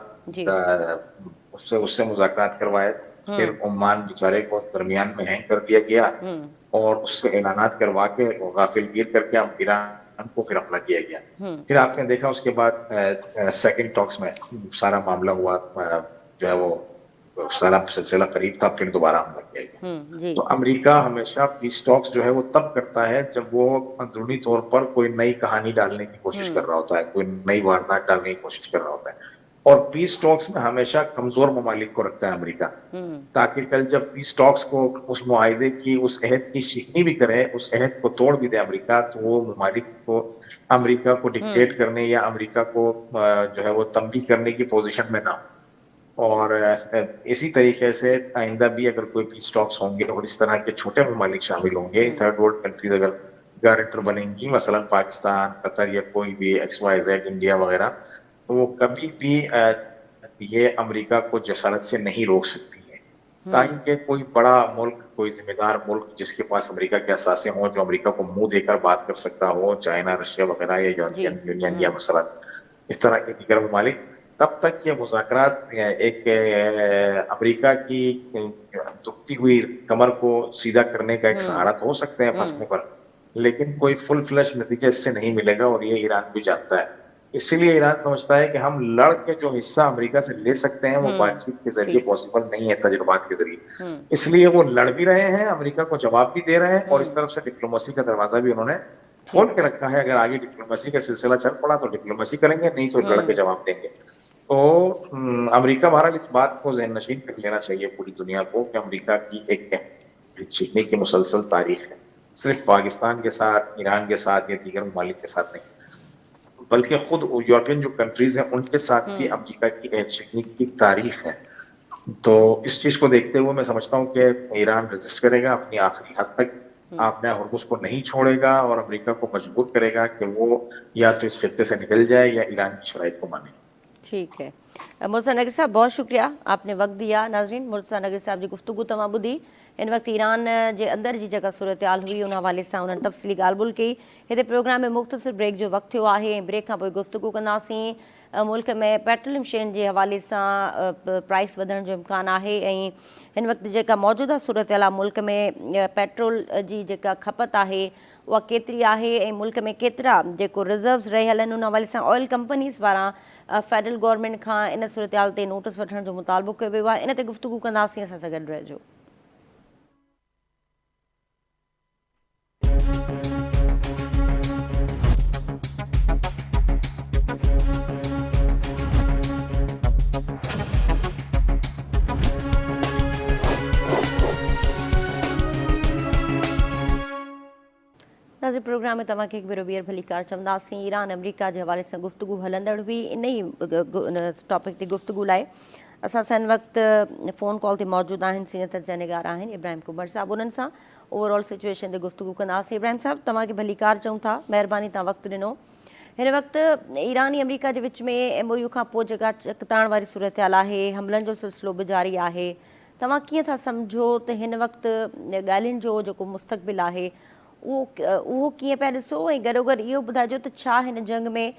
اس سے مذاکرات کروائے، پھر عمان بیچارے کو درمیان میں ہینگ کر دیا گیا اور اس سے اعلانات کروا کے غافل گیر کر کے ایران کو پھر حملہ کیا گیا۔ پھر آپ نے دیکھا اس کے بعد سیکنڈ ٹاکس میں سارا معاملہ ہوا، جو ہے وہ سارا سلسلہ قریب تھا، پھر دوبارہ حملہ کیا گیا۔ تو امریکہ ہمیشہ پیس ٹاکس جو ہے وہ تب کرتا ہے جب وہ اندرونی طور پر کوئی نئی کہانی ڈالنے کی کوشش کر رہا ہوتا ہے، کوئی نئی واردات ڈالنے کی کوشش کر رہا ہوتا ہے، اور پیس ٹاکس میں ہمیشہ کمزور ممالک کو رکھتا ہے امریکہ، تاکہ کل جب پیس ٹاکس کو اس معاہدے کی، اس عہد کی شکنی بھی کرے، اس عہد کو توڑ بھی دے امریکہ، تو وہ ممالک کو امریکہ کو ڈکٹیٹ کرنے یا امریکہ کو جو ہے وہ تنبیہ کرنے کی پوزیشن میں نہ ہو۔ اور اسی طریقے سے آئندہ بھی اگر کوئی پیس ٹاکس ہوں گے اور اس طرح کے چھوٹے ممالک شامل ہوں گے، تھرڈ ورلڈ کنٹریز اگر گارنٹر بنیں گی، مثلا پاکستان، قطر یا کوئی بھی XYZ، انڈیا وغیرہ، تو وہ کبھی بھی یہ امریکہ کو جسارت سے نہیں روک سکتی ہے، تاکہ کوئی بڑا ملک، کوئی ذمہ دار ملک جس کے پاس امریکہ کے اثاثے ہوں، جو امریکہ کو منہ دے کر بات کر سکتا ہو، چائنا، رشیا وغیرہ، یا یورپین یونین، یا مثلا اس طرح کے دیگر ممالک، تب تک یہ مذاکرات ایک امریکہ کی دکھتی ہوئی کمر کو سیدھا کرنے کا ایک سہارا تو ہو سکتے ہیں پھنسنے پر، لیکن کوئی فل فلیش نتیجہ اس سے نہیں ملے گا، اور یہ ایران بھی جانتا ہے۔ اسی لیے ایران سمجھتا ہے کہ ہم لڑ کے جو حصہ امریکہ سے لے سکتے ہیں وہ بات چیت کے ذریعے پاسبل نہیں ہے، تجربات کے ذریعے، اس لیے وہ لڑ بھی رہے ہیں، امریکہ کو جواب بھی دے رہے ہیں، اور اس طرف سے ڈپلومیسی کا دروازہ بھی انہوں نے کھول کے رکھا ہے۔ اگر آگے ڈپلومیسی کا سلسلہ چل پڑا تو ڈپلومیسی کریں گے، نہیں تو لڑ کے جواب دیں گے۔ تو امریکہ بہرحال اس بات کو ذہن نشین کر لینا چاہیے پوری دنیا کو کہ امریکہ کی ایک چیخنے کی مسلسل تاریخ ہے، صرف پاکستان کے ساتھ، ایران کے ساتھ یا دیگر ممالک کے ساتھ نہیں، بلکہ خود یورپین جو کنٹریز ہیں ان کے ساتھ بھی امریکہ کی عہد شکنی کی تاریخ ہے۔ تو اس چیز کو دیکھتے ہوئے میں سمجھتا ہوں کہ ایران رزسٹ کرے گا اپنی آخری حد تک، اپنے ہرمز کو نہیں چھوڑے گا، اور امریکہ کو مجبور کرے گا کہ وہ یا تو اس خطے سے نکل جائے یا ایران کی شرائط کو مانے۔ ٹھیک ہے مرتضیٰ نگر صاحب، بہت شکریہ، آپ نے وقت دیا۔ ناظرین، مرتضیٰ نگر صاحب جی گفتگو تمام بدھی ان وقت ایران جے اندر جی جگہ صورتحال ہوئی ان حوالے سے انہوں نے تفصیلی ॻाल्हि ॿोल कई۔ हिते प्रोग्राम में मुख़्तसिर ब्रेक जो वक़्तु थियो आहे, ब्रेक खां पोइ गुफ़्तगू कंदासीं मुल्क में पेट्रोलियम शयुनि जे हवाले सां प्राइस वधण जो इम्कान आहे, ऐं हिन वक़्तु जेका मौजूदा सूरतहाल आहे मुल्क में पेट्रोल जी जेका खपत आहे उहा केतिरी आहे, ऐं मुल्क में केतिरा जेको रिज़र्व्स रहियल आहिनि उन हवाले सां ऑयल कंपनीज़ पारां फेडरल गवर्नमेंट खां इन सूरतहाल ते नोटिस वठण जो मुतालबो कयो वियो आहे। इन ते गुफ़्तगू कंदासीं, असां सां गॾु रहिजो। जे प्रोग्राम में तव्हांखे हिकु भेरो ॿीहर भली कार चवंदासीं। ईरान अमेरिका जे हवाले सां गुफ़्तगू हलंदड़ हुई। इन ई टॉपिक ते गुफ़्तगू लाइ असां सां हिन वक़्तु फ़ोन कॉल ते मौजूदु आहिनि सीनियर तर्जुमा निगार आहिनि इब्राहिम कुंवर साहब। उन्हनि सां ओवरऑल सिचुएशन ते गुफ़्तगू कंदासीं। इब्राहिम साहब, तव्हांखे भली कार चऊं था, महिरबानी तव्हां वक़्तु ॾिनो। हिन वक़्तु ईरान ऐं अमेरिका जे विच में MOU खां पोइ जेका चकताण वारी सूरत हाल आहे, हमलनि जो सिलसिलो बि जारी आहे, तव्हां कीअं था सम्झो त हिन वक़्तु ॻाल्हियुनि जो जेको मुस्तक़बिल आहे उहो कीअं पिया ॾिसो, ऐं गॾोगॾु इहो ॿुधाइजो त छा हिन जंग में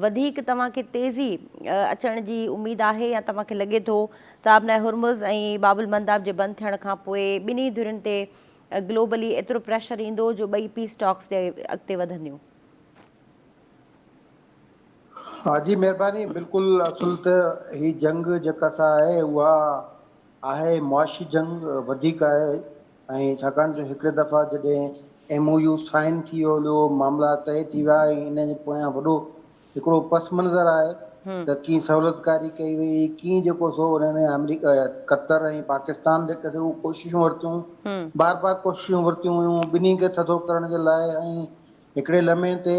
वधीक तव्हांखे तेज़ी अचण जी उमेदु आहे, या तव्हांखे लॻे थो त आबनाए हुरमुज़ ऐं बाबुल मंदाब जे बंदि थियण खां पोइ ॿिन्ही धुरियुनि ते ग्लोबली एतिरो प्रेशर ईंदो जो ॿई पीस टॉक्स ते अॻिते वधंदियूं? हा जी, महिरबानी। बिल्कुलु असुल त ही जंग जेका सा आहे उहा आहे मुआशी जंग वधीक आहे। ऐं छाकाणि जो हिकिड़े दफ़ा जॾहिं MOU साइन थी वियो हुयो, मामला तइ थी विया, ऐं इन जे पोयां वॾो हिकिड़ो पस मंज़र आहे त कीअं सहूलियतकारी कई वई, कीअं जेको सो हुन में अमेरिका, कतर ऐं पाकिस्तान जेके उहे कोशिशूं वरितियूं, बार बार कोशिशूं वरितियूं हुयूं ॿिन्ही खे थधो करण जे लाइ। ऐं हिकिड़े लम्हे ते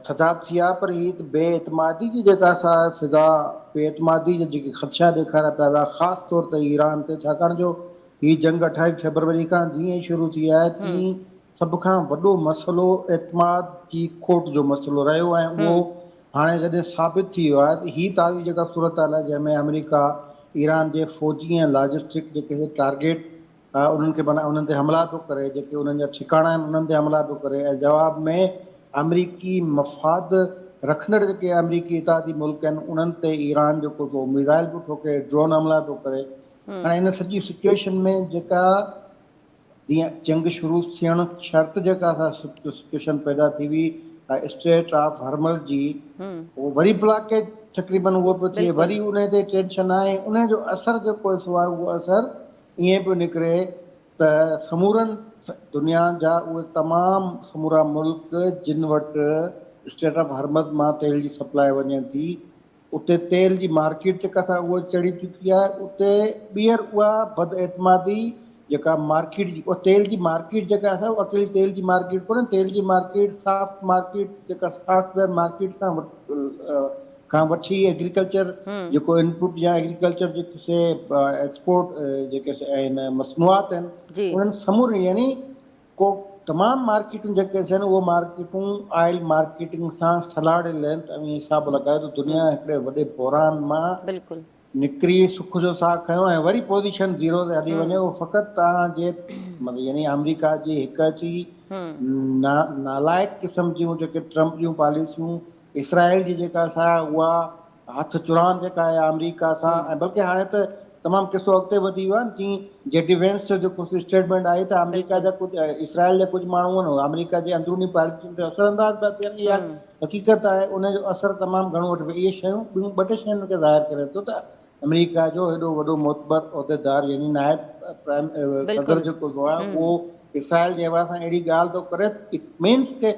थधाप थी आहे, पर ही बेएतमादी जी जेका सा फिज़ा, बेएतमादी जा जेके ख़दशा ॾेखारिया पिया विया, ख़ासि तौर ते ईरान ते, छाकाणि जो हीअ जंग 28 फरवरी खां जीअं ई शुरू थी आहे तीअं सभ खां वॾो मसइलो एतमाद जी खोट जो मसइलो रहियो। ऐं उहो हाणे जॾहिं साबित थी वियो आहे त हीअ ताज़ी जेका सूरत हाल आहे जंहिंमें अमेरिका ईरान जे फ़ौजी ऐं लॉजिस्टिक जेके टारगेट उन्हनि खे माना उन्हनि ते हमला पियो करे, जेके उन्हनि जा ठिकाणा आहिनि उन्हनि ते हमला पियो करे, ऐं जवाब में अमरीकी मफ़ाद रखंदड़ जेके अमरीकी इतादी मुल्क आहिनि उन्हनि ते ईरान जेको को मिज़ाइल पियो ठोके, ड्रोन हमला पियो करे। हाणे इन सॼी सिचुएशन में जेका जीअं जंग शुरू थियण शर्त जेका सिचुएशन पैदा थी हुई स्ट्रेट ऑफ हॉर्मज़ जी, उहो वरी ब्लॉकेज तक़रीबन उहो पियो थिए, वरी उन ते टेंशन आहे। उन जो असरु जेको आहे उहो असरु ईअं पियो निकिरे त समूरनि दुनिया जा उहे तमामु समूरा मुल्क जिन वटि स्ट्रेट ऑफ हॉर्मज़ मां तेल जी सप्लाई वञे थी, उते तेल जी मार्केट जेका आहे उहा चढ़ी चुकी आहे। उते ॿीहर उहा बदएतमादी जेका मार्केट जी, तेल जी मार्केट जेका आहे उहा अकेली तेल जी मार्केट कोन्हे, तेल जी मार्केट सॉफ्ट मार्केट जेका सॉफ्टवेयर मार्केट सां खां वठी एग्रीकल्चर जेको इनपुट या एग्रीकल्चर जेके से एक्सपोर्ट जेके आहिनि मसनूआत आहिनि उन्हनि समूर, यानी को तमामु मार्केटूं जेके आहिनि उहे मार्केटूं ऑयल मार्केटिंग सां सलाड़ियल आहिनि। त हिसाब लॻायो त दुनिया हिकिड़े वॾे बहरान मां निकिरी सुख जो साह खयों ऐं वरी पोज़ीशन ज़ीरो ते हली वञे। उहो फ़क़ति तव्हांजे मतिलबु यानी अमेरिका जी हिकु अची नालाइक़ क़िस्म जूं जेके ट्रम्प जूं पॉलिसियूं, इसराइल जी जेका सा उहा हथ चुरान जेका आहे अमेरिका सां, ऐं बल्कि हाणे त तमामु किसो अॻिते वधी वियो आहे। जीअं जेडी वेंस जो जेको स्टेटमेंट आई त अमेरिका जा कुझु इसराइल जा कुझु माण्हू आहिनि अमेरिका जे अंदरूनी पॉलिसियुनि ते असरअंदाज़ पिया थियनि। इहा हक़ीक़त आहे, उनजो असरु तमामु घणो वठी इहे शयूं ॿियूं ॿ टे शयुनि खे ज़ाहिर करे थो त अमेरिका जो हेॾो वॾो मोतबर उहिदेदार यानी नायब सदर जेको आहे उहो इसराइल जे हवाले सां अहिड़ी ॻाल्हि थो करे। इट मीन्स के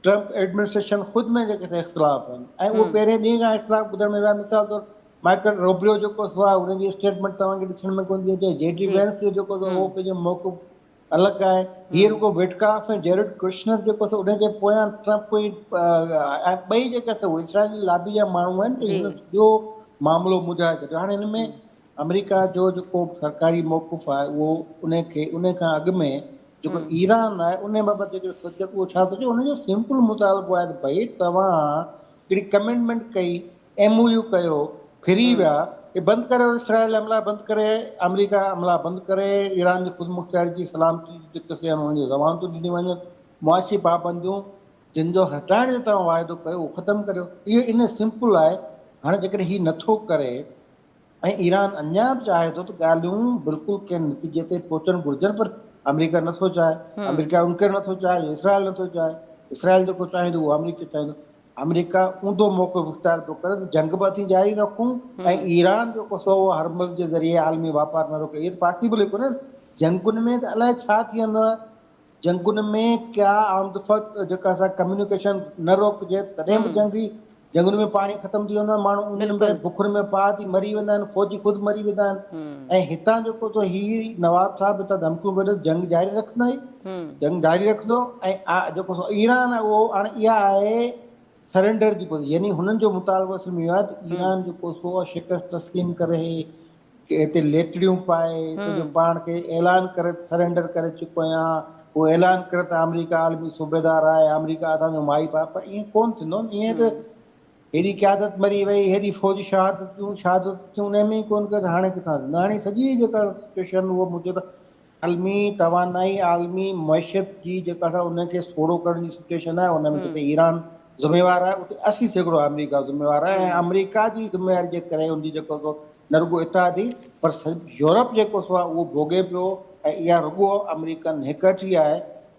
ट्रम्प एडमिनिस्ट्रेशन ख़ुदि में जेके इख़्तिलाफ़ आहिनि ऐं उहो पहिरें ॾींहं खां इख़्तिलाफ़ ॿुधण में विया। मिसाल तौरु माइकल रोबियो जेको आहे हुनजी स्टेटमेंट तव्हांखे ॾिसण में कोन थी अचे। जेडी वेंस जो जेको उहो पंहिंजो मौक़िफ़ अलॻि आहे। हीअ रुगो विटकाफ ऐं जेरेड कुशनर जेको उनजे पोयां ट्रम्प ॿई जेके इसराइली लाबी जा माण्हू आहिनि त हिन सॼो मामिलो मुझाए छॾियो। हाणे हिन में अमेरिका जो जेको सरकारी मौक़िफ़ आहे उहो उन खां अॻु में जेको ईरान आहे उन बाबति जेको उहो छा थो चए, उनजो सिंपल मुतालबो आहे त भई तव्हां हिकिड़ी कमिटमेंट कई, MOU कयो, फिरी विया, हे बंदि करे इसराइल हमला बंदि करे, अमेरिका हमला बंदि करे, ईरान जी ख़ुदि मुख़्तियारी जी सलामती जेके हुनजी ज़मानतूं ॾिनियूं वञनि, मुआशी पाबंदियूं जिन जो हटाइण जो तव्हां वाइदो कयो उहो ख़तमु करियो। इहो इन सिंपल आहे। हाणे जेकॾहिं हीउ नथो करे ऐं ईरान अञा बि चाहे थो त ॻाल्हियूं बिल्कुलु कंहिं नतीजे ते पहुचणु घुरिजनि, पर अमेरिका नथो चाहे, अमेरिका उनखे नथो चाहे, इसराइल नथो चाहे। इसराइल जेको चाहींदो उहो अमेरिका चाहींदो। अमेरिका ऊंधो मौक़िफ़ इख़्तियार पियो करे त जंग बि असीं जारी रखूं ऐं ईरान जेको सो उहो हरमज़ जे ज़रिए आलमी वापार न रोके। इहे पॉसिबल ई कोन्हे। जंगुनि में त अलाए छा थी वेंदो आहे। जंगुनि में क्या आमदफ़त जेका असां कम्यूनिकेशन न रोकिजे तॾहिं बि जंग जंगल में पाणी ख़तम थी वेंदो आहे, माण्हू उन में बुखुर में पाह थी मरी वेंदा आहिनि, फ़ौजी ख़ुदि मरी वेंदा आहिनि। ऐं हितां जेको तो ही नवाब साहब हितां धमकियूं वठे जंग जारी रखंदा ई, जंग जारी रखंदो। ऐं जेको ईरान आहे उहो हाणे इहा आहे सरेंडर जी पोज़ीशन, यानी हुननि जो मुतालबो असुल में इहो आहे त ईरान जेको सो शिकस्त तस्लीम करे कि हिते लेटड़ियूं पाए तुंहिंजो पाण खे ऐलान करे सरेंडर करे चुको आहियां, उहो ऐलान करे त अमेरिका आलमी सूबेदार आहे, अमेरिका असांजो माई बाप, पर ईअं कोन थींदो न। ईअं त हेॾी क़यादत मरी वई, हेॾी फ़ौजी शहादतियूं उन में ई कोन कयो त हाणे किथां थींदो। हाणे सॼी जेका सिचुएशन उहो मुंहिंजो त आलमी तवानाई, आलमी मैशियत जी जेका असां उनखे सोड़ो करण जी सिचुएशन आहे, उन में किथे ईरान ज़िम्मेवार आहे, उते 80% अमेरिका ज़िम्मेवार आहे। ऐं अमेरिका जी ज़िम्मेवारी जे करे उनजी जेको सो न रुॻो इत्तेहादी पर यूरोप जेको सो आहे उहो भोॻे पियो। ऐं इहा रुॻो अमेरिकन हिकठी आहे।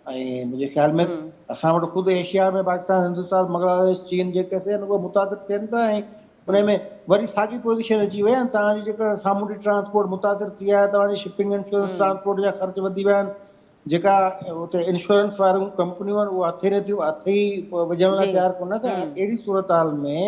ऐं मुंहिंजे ख़्याल में असां वटि ख़ुदि एशिया में पाकिस्तान, हिंदुस्तान, बांग्लादेश, चीन जेके थियनि उहे मुतासिर थियनि था। ऐं उन में वरी साॻी पोज़ीशन अची वई आहे, तव्हांजी जेका सामूंडी ट्रांसपोर्ट मुतासिर थी आहे, तव्हांजी शिपिंग इंश्योरेंस ट्रांसपोर्ट जा ख़र्च वधी विया आहिनि, जेका उते इंश्योरेंस वारियूं कंपनियूं आहिनि उहे हथ ई विझण लाइ तयारु कोन थिया। अहिड़ी सूरत हाल में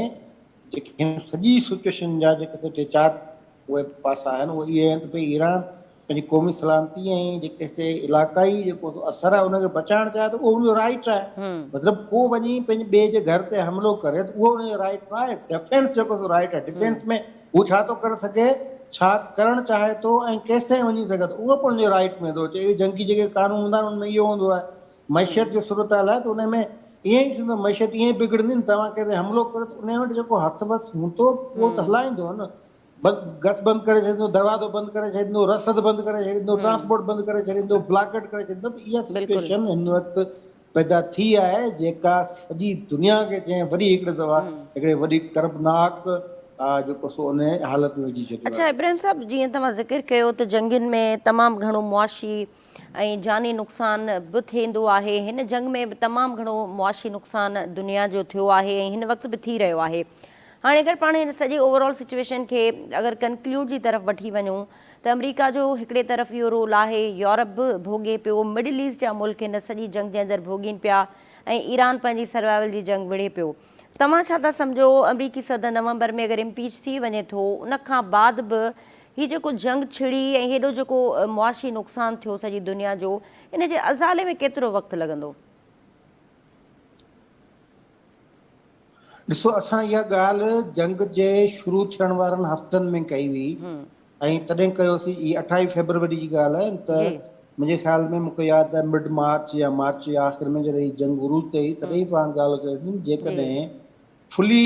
जेके सॼी सिचुएशन जा जेके टे चारि उहे पासा आहिनि उहे इहे आहिनि त भई ईरान पंहिंजी क़ौमी सलामती ऐं जेके से इलाक़ाई जेको असरु आहे उनखे बचाइणु चाहे त उहो उनजो राइट आहे। मतिलबु को वञी पंहिंजे ॿिए जे घर ते हमिलो करे त उहो उनजो राइट न आहे। डिफेंस जेको राइट आहे, डिफेंस में हू छा थो करे सघे, छा करणु चाहे थो ऐं केसिताईं वञी सघे थो, उहो पोइ हुनजे राइट में थो अचे। जंगी जेके कानून हूंदा आहिनि उनमें इहो हूंदो आहे। मैशियत जो सूरत हाल आहे त उन में ईअं ई थींदो, मैशियत ईअं ई बिगड़ंदी न। तव्हां कंहिं ते हमिलो कयो त उन वटि जेको हथु बसि हूंदो उहो त हलाईंदो न। गस बंदि करे छॾींदो, दरवाज़ो बंदि करे छॾींदो, रसद बंदि करे छॾींदो, ट्रांसपोर्ट बंदि करे छॾींदो, ब्लॉकेट करे छॾींदो। त इहा सिचुएशन हिन वक़्तु पैदा थी आहे जेका सॼी दुनिया खे जंहिं वरी हिकिड़े दफ़ा हिकिड़े वॾी कर्बनाक जेको सो उन हालत में विझी छॾियो अच्छा आहे। इब्राहिम साहब, जीअं तव्हां ज़िक्र कयो त जंगुनि में तमामु घणो मुआशी ऐं जानी नुक़सान बि थींदो आहे। हिन जंग में बि तमामु घणो मुआशी नुक़सान दुनिया जो थियो आहे ऐं हिन वक़्तु बि थी रहियो आहे। हाणे अगरि पाण हिन सॼी ओवरऑल सिचुएशन खे अगरि कंक्लूड जी तरफ़ वठी वञूं त अमेरिका जो हिकिड़े तरफ़ इहो रोल आहे, यूरोप बि भोॻे पियो, मिडिल ईस्ट जा मुल्क हिन सॼी जंग जे अंदरि भोॻीनि पिया ऐं ईरान पंहिंजी सर्वाइवल जी जंग विढ़े पियो। तव्हां छा था सम्झो, अमरीकी सदर नवंबर में अगरि इम्पीच थी वञे थो, उन खां बाद बि हीउ जेको जंग छिड़ी ऐं हेॾो जेको मुआशी नुक़सानु थियो सॼी दुनिया जो, इन जे अज़ाले में केतिरो वक़्तु लॻंदो? ॾिसो, असां इहा ॻाल्हि जंग जे शुरू थियण वारनि हफ़्तनि में कई हुई ऐं तॾहिं कयोसीं। इहा 28 फरवरी जी ॻाल्हि आहे त मुंहिंजे ख़्याल में मूंखे यादि आहे मिड मार्च या मार्च जे आख़िर में जॾहिं जंग उरू थिए तॾहिं पाण ॻाल्हि कयोसीं। जेकॾहिं फुली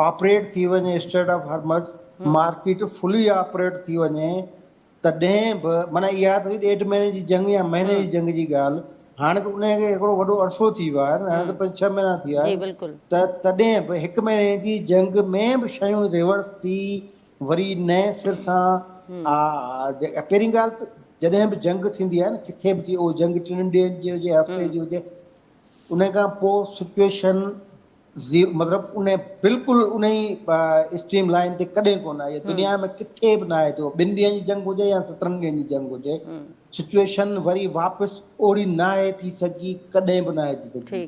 ऑपरेट थी वञे strait of Hormuz, market fully operate थी वञे, तॾहिं बि माना इहा त 1.5 महीने जी जंग या महीने जी जंग जी ॻाल्हि। हाणे त उनखे हिकिड़ो वॾो अरसो थी वियो आहे, हाणे त 5-6 महीना थी विया आहिनि। त तॾहिं बि 1 महीने जी जंग में बि शयूं रिवर्स थी वरी नए सिर सां। पहिरीं ॻाल्हि त जॾहिं बि जंग थींदी आहे न, किथे बि थी, उहो जंग 3 ॾींहंनि जी हुजे, हफ़्ते जी हुजे, उन खां पोइ सिचुएशन मतिलबु उन बिल्कुलु उन ई स्ट्रीम लाइन ते कॾहिं कोन आहे। दुनिया में किथे बि न आहे थो, 2 ॾींहंनि जी जंग हुजे या 17 ॾींहंनि जी जंग हुजे, सिचुएशन वरी वापसि ओड़ी न आहे थी सघी, कॾहिं बि न आहे थी सघी।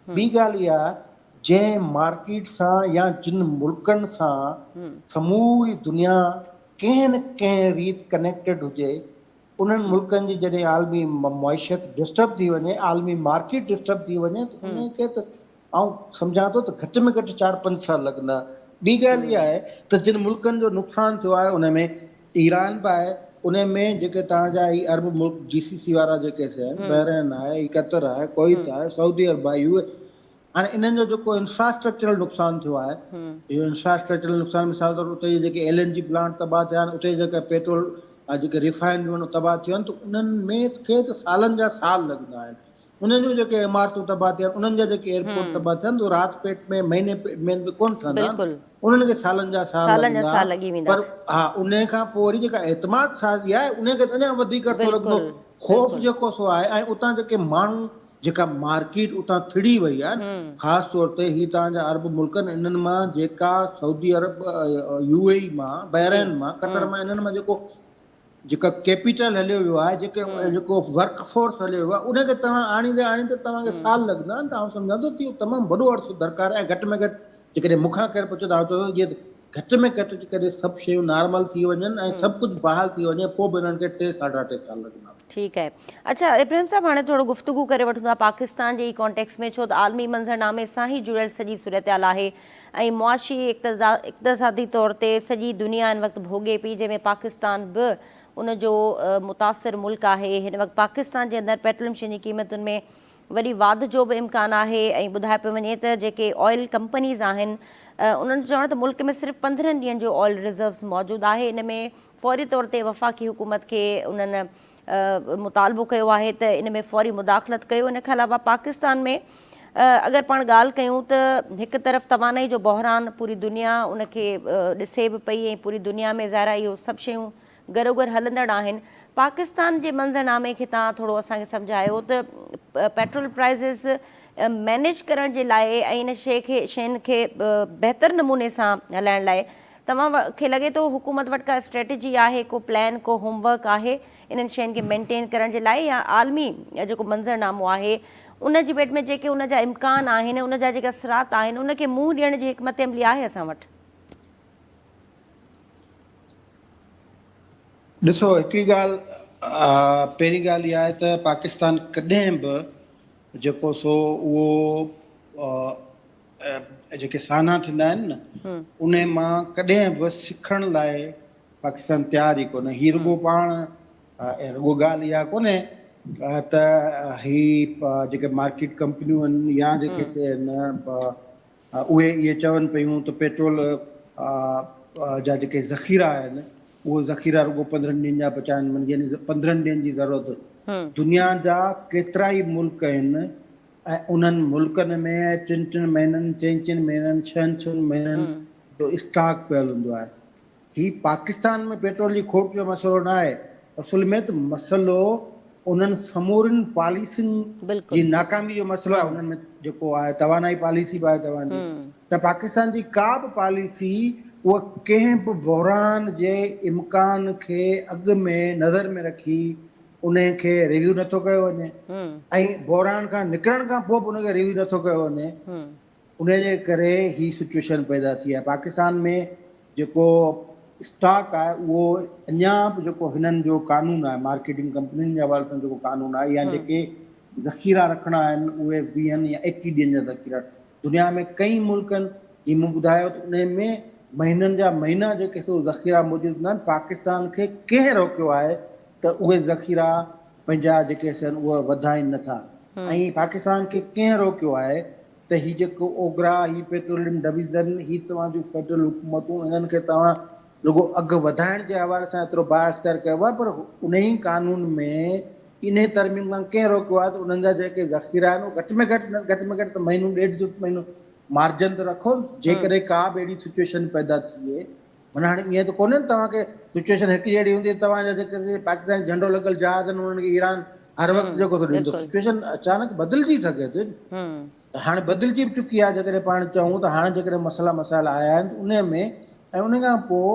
ॿी ॻाल्हि इहा, जंहिं मार्केट सां या जिन मुल्कनि सां समूरी दुनिया कंहिं न कंहिं रीति कनेक्टेड हुजे, उन्हनि मुल्कनि जी जॾहिं आलमी मैशियत डिस्टर्ब थी वञे, आलमी मार्केट डिस्टर्ब थी वञे, त उनखे त आउं सम्झां थो त घटि में घटि 4-5 साल लॻंदा। ॿी ॻाल्हि इहा आहे त जिन मुल्कनि जो नुक़सानु थियो आहे उन में ईरान बि आहे, उन में जेके तव्हांजा ही अरब मुल्क GCC वारा जेके आहिनि, बहरीन आहे, कतर आहे, कुवैत आहे, सऊदी अरब आहे, हाणे इन्हनि जो जेको इंफ्रास्ट्रक्चरल नुक़सानु थियो आहे, इहो इंफ्रास्ट्रक्चरल नुक़सानु मिसाल तौर उते जेके LNG प्लांट तबाह थिया आहिनि, उते जेके पेट्रोल जेके रिफाइनरियूं तबाह थियूं आहिनि, त उन्हनि में खे त सालनि जा साल लॻंदा आहिनि। उन्हनि जूं जेके इमारतूं तबाह थिया आहिनि, उन्हनि जा जेके एयरपोर्ट तबाह थियनि, त राति पेट में महीने में बि कोन ठहंदा आहिनि, उन्हनि खे सालनि जा साल लॻंदा। पर हा, उन खां पोइ वरी जेका एतमाद साज़ी आहे उनखे अञा वधीक अरसो लॻंदो। ख़ौफ़ जेको सो आहे, ऐं उतां जेके माण्हू, जेका मार्केट उतां थिड़ी वई आहे, ख़ासि तौर ते ही तव्हांजा अरब मुल्क आहिनि, इन्हनि मां जेका सऊदी अरब, UAE मां, बहरीन मां, कतर मां, इन्हनि मां जेका कैपिटल हलियो वियो आहे, जेको वर्क फोर्स हलियो वियो आहे, उनखे तव्हां आणींदे तव्हांखे साल लॻंदा। त आउं सम्झां थो कि तमामु वॾो अरसो दरकार आहे, घटि में घटि जेकॾहिं मूंखां केरु पुछे त चवंदो जीअं घटि में घटि करे सभु शयूं नॉर्मल थी वञनि ऐं सभु कुझु बहाल थी वञे, पोइ बि हिननि खे 3-3.5 साल लॻंदा। ठीकु आहे। अच्छा इब्राहिम साहब, हाणे थोरो गुफ़्तगू करे वठूं था पाकिस्तान जे ई कॉन्टेक्स्ट में, छो त आलमी मंज़रनामे सां ई जुड़ियल सॼी सूरत आहे ऐं मुआशी इक़्तिसादी तौर ते सॼी दुनिया हिन वक़्तु भोॻे पई, जंहिंमें पाकिस्तान बि उनजो मुतासिर मुल्क आहे। हिन वक़्तु पाकिस्तान जे अंदरि पेट्रोलियम शयुनि जी क़ीमतुनि में वरी वाध जो बि इम्कानु आहे ऐं ॿुधाए पियो वञे त जेके ऑयल कंपनीज़ आहिनि उन्हनि जो चवणु त मुल्क में सिर्फ़ु 15 ॾींहंनि जो ऑयल रिज़र्व्स मौजूदु आहे। इन में फ़ौरी तौर ते वफ़ाक़ी हुकूमत खे उन्हनि मुतालबो कयो आहे त इन में फ़ौरी मुदाख़लत कयो। इन खां अलावा पाकिस्तान में अगरि पाण ॻाल्हि कयूं त हिकु तरफ़ तवानाई जो बहिरान पूरी दुनिया उनखे ॾिसे बि पई ऐं पूरी दुनिया में ज़ाहिर आहे इहो सभु शयूं गॾोगॾु हलंदड़ आहिनि। पाकिस्तान जे मंज़रनामे खे तव्हां थोरो असांखे सम्झायो त पेट्रोल प्राइज़िस मैनेज करण जे लाइ ऐं इन शयुनि खे बहितर नमूने सां हलाइण लाइ तव्हां खे लॻे थो हुकूमत वटि का स्ट्रेटजी आहे, को प्लान, को होमवर्क आहे इन्हनि शयुनि खे मेंटेन करण जे लाइ, या आलमी जेको मंज़रनामो आहे उन जी भेट में जेके उन जा इम्कान आहिनि, उन जा जेके असरात आहिनि, उनखे मुंहुं ॾियण जी हिकमत अमली आहे असां वटि? ॾिसो, हिकिड़ी ॻाल्हि, पहिरीं ॻाल्हि इहा आहे त पाकिस्तान कॾहिं बि जेको सो उहो जेके साना थींदा आहिनि न उन मां कॾहिं बि सिखण लाइ पाकिस्तान तयारु ई कोन्हे। हीअ रुॻो पाण रुॻो ॻाल्हि इहा कोन्हे त हीअ जेके मार्केट कंपनियूं आहिनि या जेके उहे इहे चवनि पियूं त पेट्रोल जा जेके ज़ख़ीरा आहिनि उहे ज़ख़ीरा रुॻो 15 ॾींहंनि जा पचाइनि, यानी 15 ॾींहंनि जी ज़रूरत। दुनिया जा केतिरा ई मुल्क आहिनि ऐं उन्हनि मुल्कनि में 3 महीननि 4 महीननि 6 महीननि जो स्टॉक पियल हूंदो आहे। हीउ पाकिस्तान में पेट्रोल जी खोट जो मसइलो न आहे, असुल में त मसइलो उन्हनि समूरनि पॉलिसियुनि जी नाकामी जो मसइलो आहे। उन्हनि में जेको आहे तवानाई पॉलिसी बि आहे तव्हांजी, त पाकिस्तान जी का बि पॉलिसी उहा कंहिं बि बहिरान जे इम्कान खे अॻु में नज़र में रखी उन खे रिव्यू नथो कयो वञे ऐं बहिरान खां निकिरण खां पोइ बि उनखे रिव्यू नथो कयो वञे। उन जे करे ही सिचुएशन पैदा थी आहे। पाकिस्तान में जेको स्टॉक आहे उहो अञा बि जेको हिननि जो कानून आहे, मार्केटिंग कंपनियुनि जे हवाले सां जेको कानून आहे, या जेके ज़ख़ीरा रखणा आहिनि उहे 20 या 21 ॾींहंनि जा ज़ख़ीरा। दुनिया में कई मुल्कनि जीअं मूं ॿुधायो त उन में महीननि जा महीना जेके सो ज़ख़ीरा मौजूदु हूंदा आहिनि। पाकिस्तान खे कंहिं रोकियो आहे त उहे ज़ख़ीरा पंहिंजा जेके आहिनि उहे वधाइनि नथा, ऐं पाकिस्तान खे कंहिं रोकियो आहे त हीउ जेको ओगरा, हीउ पेट्रोलियम डिवीज़न, हीउ तव्हांजूं फेडरल हुकूमतूं, इन्हनि खे तव्हां रुॻो अघु वधाइण जे हवाले सां एतिरो बाइख़्तियार कयो आहे, पर उन ई कानून में इन तरमीम खां कंहिं रोकियो आहे त उन्हनि जा जेके ज़ख़ीरा आहिनि उहे घटि में घटि त महीनो 1.5 महीनो मार्जन त रखो। जेकॾहिं का बि अहिड़ी सिचुएशन पैदा थिए, माना हाणे ईअं त कोन्हे न तव्हांखे सिचुएशन हिकु जहिड़ी हूंदी, तव्हांजा जेके पाकिस्तान झंडो लॻल जहाज़ आहिनि उन्हनि खे ईरान हर वक़्तु जेको थो ॾींदो, सिचुएशन अचानक बदिलजी सघे थी। त हाणे बदिलजी बि चुकी आहे। जेकॾहिं पाण चऊं त हाणे जेकॾहिं मसइला आया आहिनि उन में, ऐं उन खां पोइ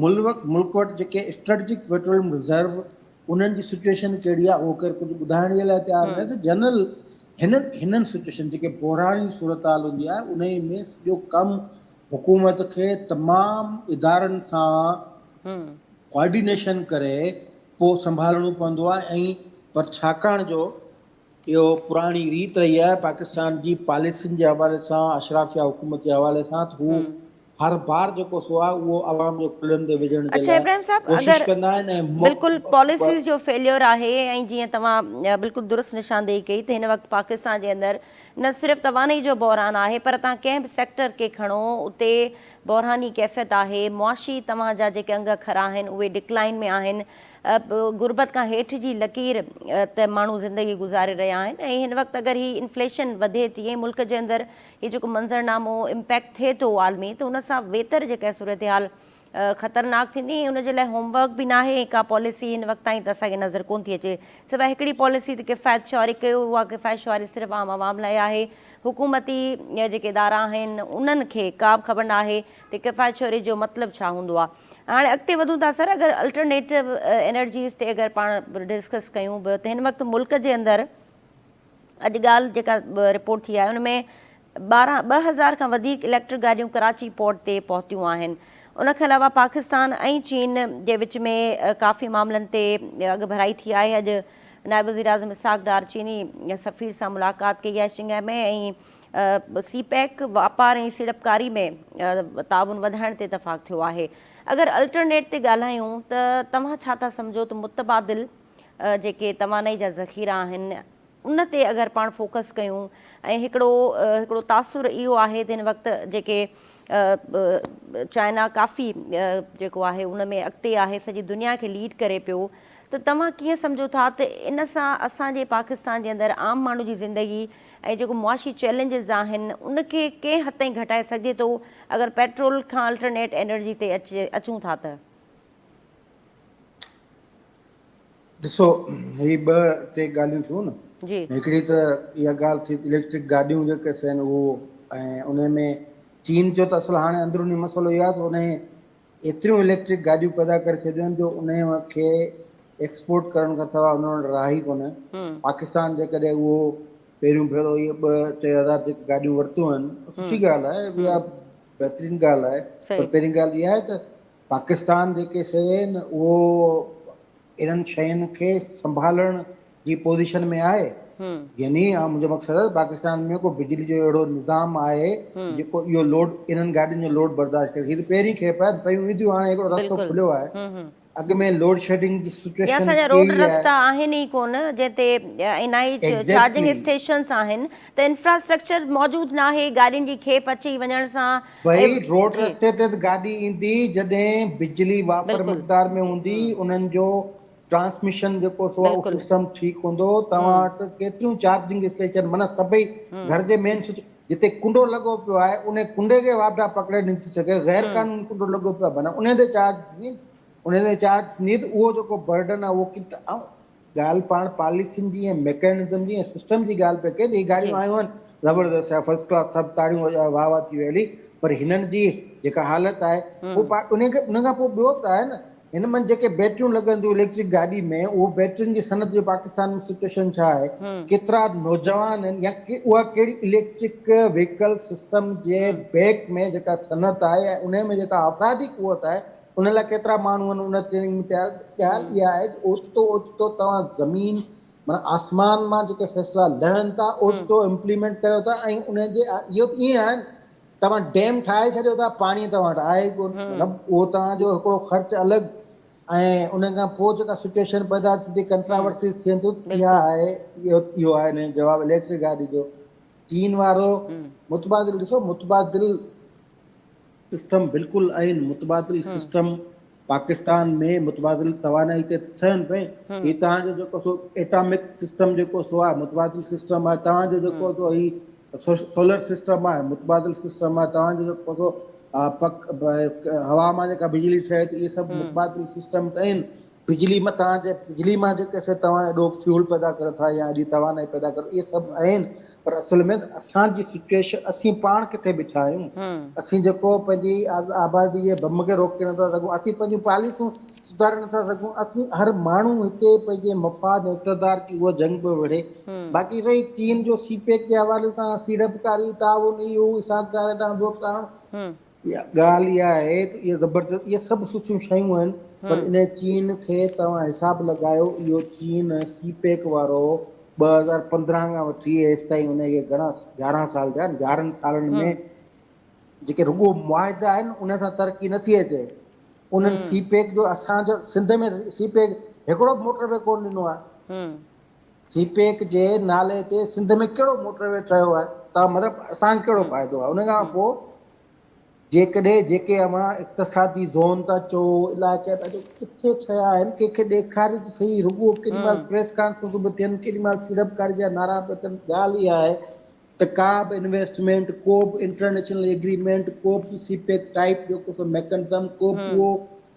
मुल्क वटि जेके स्ट्रेटजिक पेट्रोलियम रिज़र्व उन्हनि जी सिचुएशन कहिड़ी आहे उहो केरु कुझु ॿुधाइण जे लाइ तयारु न आहे। त जनरल हिननि सिचुएशन जेके बहिराणी सूरत हाल हूंदी आहे उन में सॼो कमु हुकूमत खे तमामु इदारनि सां कोऑर्डिनेशन करे पोइ संभालणो पवंदो आहे। ऐं पर छाकाणि जो इहो पुराणी रीत रही आहे पाकिस्तान जी पॉलिसियुनि जे हवाले सां, अशराफिया हुकूमत जे हवाले सां, त हू हर बार जेको सो आहे उहो आवाम जो कुलनि ते विझण जे अच्छा लाइ इब्राहिम साहब, कोशिश कंदा आहिनि। ऐं बिल्कुलु पॉलिसीज़ जो फेलियर आहे, ऐं जीअं तव्हां बिल्कुलु दुरुस्त निशानदेही कई त हिन वक़्तु पाकिस्तान जे अंदरि न सिर्फ़ु तवानाई जो बहिरान आहे, पर तव्हां कंहिं बि सेक्टर खे खणो उते बहिरानी कैफ़ियत आहे। मुआशी तव्हांजा जेके अंग अखर आहिनि उहे डिक्लाइन में आहिनि। गुरबत खां हेठि जी लकीर त माण्हू ज़िंदगी गुज़ारे रहिया आहिनि। ऐं हिन वक़्तु अगरि ही इन्फ्लेशन वधे थी ऐं मुल्क जे अंदरि हीउ जेको मंज़रनामो इम्पैक्ट थिए थो आलमी, त उन सां वेतर जेका सूरत हाल ख़तरनाक थींदी। ऐं उनजे लाइ होमवर्क बि न आहे, का पॉलिसी हिन वक़्त ताईं त असांखे नज़र कोन थी अचे, सवाइ हिकिड़ी पॉलिसी त किफ़ायत शुआरी कयो। उहा किफ़ायत शुआरी सिर्फ़ु आम आवाम लाइ आहे। हुकूमती जेके इदारा आहिनि उन्हनि खे का बि ख़बर न आहे त किफ़ायत शुआरी जो मतिलबु छा हूंदो आहे। हाणे अॻिते वधूं था सर, अगरि अल्टरनेटिव एनर्जीज़ ते अगरि पाण डिस्कस कयूं बि त हिन वक़्तु मुल्क जे अंदरि अॼु ॻाल्हि जेका रिपोर्ट थी आहे उन में 2000 खां वधीक इलेक्ट्रिक गाॾियूं कराची पोर्ट ते पहुतियूं आहिनि। उन खां अलावा पाकिस्तान ऐं चीन जे विच में काफ़ी मामलनि ते अॻु भराई थी आहे। अॼु नायब वज़ीर आज़म इसहाक़ डार चीनी सफ़ीर सां मुलाक़ात कई आहे शिंघाई में, ऐं सीपैक वापार ऐं सीड़पकारी में ताउन वधाइण ते इतफ़ाक़ थियो आहे। अगरि अल्टरनेट ते ॻाल्हायूं त तव्हां छा था सम्झो त मुतबादिल जेके तवानाई जा ज़ख़ीरा आहिनि उन ते अगरि पाण फोकस कयूं, ऐं हिकिड़ो तासुर इहो आहे त हिन वक़्तु जेके चाइना काफ़ी जेको आहे उन में अॻिते आहे, सॼी दुनिया खे लीड करे पियो, त तव्हां कीअं सम्झो था त इन सां असांजे पाकिस्तान जे अंदरि आम माण्हू जी ज़िंदगी ऐं जेको मुआशी चैलेंजिस आहिनि उनखे कंहिं हद ताईं घटाए सघे थो अगरि पेट्रोल खां अल्टरनेट एनर्जी ते अचूं था त? ॾिसो, ही ॿ टे ॻाल्हियूं थियूं न। जी हिकिड़ी त इहा ॻाल्हि थी इलेक्ट्रिक गाॾियूं जेके आहिनि उहो, ऐं उन में चीन जो त असुलु हाणे अंदरूनी मसइलो इहो आहे त उन एतिरियूं इलेक्ट्रिक गाॾियूं पैदा करे छॾियूं आहिनि जो उन खे एक्सपोर्ट करण खां सवाइ उन वटि राह ई कोन्हे। पाकिस्तान जेकॾहिं उहो पहिरियों भेरो इहे 2-3 हज़ार जेके गाॾियूं वरितियूं आहिनि, सुठी ॻाल्हि आहे, इहा बहितरीनु ॻाल्हि आहे, पर पहिरीं ॻाल्हि इहा आहे त पाकिस्तान जेके शइ आहिनि उहो इन्हनि शयुनि खे संभालण जी पोज़ीशन में आहे। यानी मुंहिंजो मक़सदु आहे पाकिस्तान में को बिजली जो अहिड़ो निज़ाम आहे जेको इहो लोड इन्हनि गाॾियुनि जो लोड बर्दाश्त करे। हीअ पहिरीं खे पयूं ईंदियूं, हाणे हिकिड़ो रस्तो खुलियो आहे। अॻु में लोड शेडिंग जी सिचुएशन असांजा रोड रस्ता आहिनि ई कोन जिते इलाही चार्जिंग स्टेशन्स आहिनि, त इंफ्रास्ट्रक्चर मौजूदु न आहे, गाॾियुनि जी खेप अची वञण सां। भई रोड रस्ते ते त गाॾी ईंदी जॾहिं बिजली वाफर मक़दार में हूंदी, उन्हनि जो ट्रांसमिशन जेको उहो सिस्टम ठीकु हूंदो। तव्हां वटि केतिरियूं चार्जिंग स्टेशन, माना सभई घर जे मेन स्विच जिते कुंडो लॻो पियो आहे उन कुंडे खे वापडा पकड़े नथी सघे, गैर कानूनी कुंडो लॻो पियो आहे, माना उन ते चार्ज थींदी, त उहो जेको बर्डन आहे उहो ऐं ॻाल्हि पाण पॉलिसियुनि जी ऐं मैकेनिज़म जी ऐं सिस्टम जी ॻाल्हि पिया कई त इहे गाॾियूं आयूं आहिनि ज़बरदस्त आहे, फर्स्ट क्लास, सभु ताड़ियूं वाह वाह थी वेली, पर हिननि जी जेका हालति आहे उन खां पोइ ॿियो त आहे न, हिन में जेके बैटरियूं लॻंदियूं इलेक्ट्रिक गाॾी में, उहो बैटरियुनि जी सनत जो पाकिस्तान में सिचुएशन छा आहे, केतिरा नौजवान आहिनि या उहा कहिड़ी इलेक्ट्रिक व्हीकल सिस्टम जे बैक में जेका सनत आहे ऐं उन में जेका अफ़राधी कुवत आहे उन लाइ केतिरा माण्हू आहिनि उन ट्रेनिंग में तयारु। ॻाल्हि इहा आहे ओचितो ओचितो तव्हां ज़मीन माना आसमान मां जेके फ़ैसिला लहनि था ओचितो इम्प्लीमेंट कयो था, ऐं उनजे इहो ईअं आहे तव्हां डैम ठाहे छॾियो था, पाणी तव्हां वटि आहे कोन, मतिलबु उहो तव्हांजो हिकिड़ो ख़र्चु अलॻि, ऐं उन खां पोइ जेका सिचुएशन पैदा थी कंट्रावर्सीज़ थियनि थियूं, इहा आहे इहो आहे हिन जो जवाबु इलेक्ट्रिक गाॾी जो। चीन वारो मुतबादिल, ॾिसो मुतबादिल सिस्टम बिल्कुलु आहिनि, मुतबादिल सिस्टम पाकिस्तान में मुतबादिल तवानाई ते थियनि पई। हीउ तव्हांजो जेको सो एटॉमिक सिस्टम जेको सो आहे मुतबादिल सिस्टम आहे, तव्हांजो जेको सो ही सोलर सिस्टम आहे मुतबादिल सिस्टम आहे, तव्हांजो जेको सो हवा मां जेका बिजली ठहे थी इहे सभु मुतबादिल सिस्टम आहिनि। बिजली मां जेके तव्हां एॾो फ्यूल पैदा कयो था या एॾी तवानाई पैदा कयो, इहे सभु आहिनि, पर असल में असांजी सिचुएशन असीं पाण किथे बीठा आहियूं। असीं जेको पंहिंजी आबादी जे बम खे रोके नथा सघूं, असीं पंहिंजूं पॉलिसियूं सुधारे नथा सघूं, असीं हर माण्हू हिते पंहिंजे मफ़ाद इक़्तदार की उहा जंग पियो विढ़े। बाक़ी रही चीन जो सीपेक जे हवाले सां सीड़पकारी ताउन इहो ॻाल्हि इहा आहे त इहा ज़बरदस्त, इहे सभु सुठियूं शयूं आहिनि, पर इन चीन खे तव्हां हिसाबु लॻायो, इहो चीन सीपेक वारो 2015 खां वठी हेसि ताईं उनखे घणा 11 साल थिया, 11 सालनि में जेके रुॻो मुआहिदा आहिनि उन सां तरक़ी नथी अचे। उन्हनि सीपेक जो असांजो सिंध में सीपेक हिकिड़ो बि मोटरवे कोन ॾिनो आहे। सीपेक जे नाले ते सिंध में कहिड़ो मोटरवे ठहियो आहे, त मतिलबु असांखे कहिड़ो फ़ाइदो आहे? उन खां पोइ जेकॾहिं जेके अवां इक़्तिसादी ज़ोन था चओ, इलाइक़ा था चओ, किथे ठहिया आहिनि, कंहिंखे ॾेखारे त सही, रुॻो केॾीमहिल प्रेस कॉन्फ्रेंसूं बि थियनि, केॾीमहिल सीड़पकारी जा नारा पिया थियनि। ॻाल्हि इहा आहे त का बि इन्वेस्टमेंट, को बि इंटरनेशनल एग्रीमेंट, को बि सीपेक टाइप जेको मैकेनिज़म, को बि उहो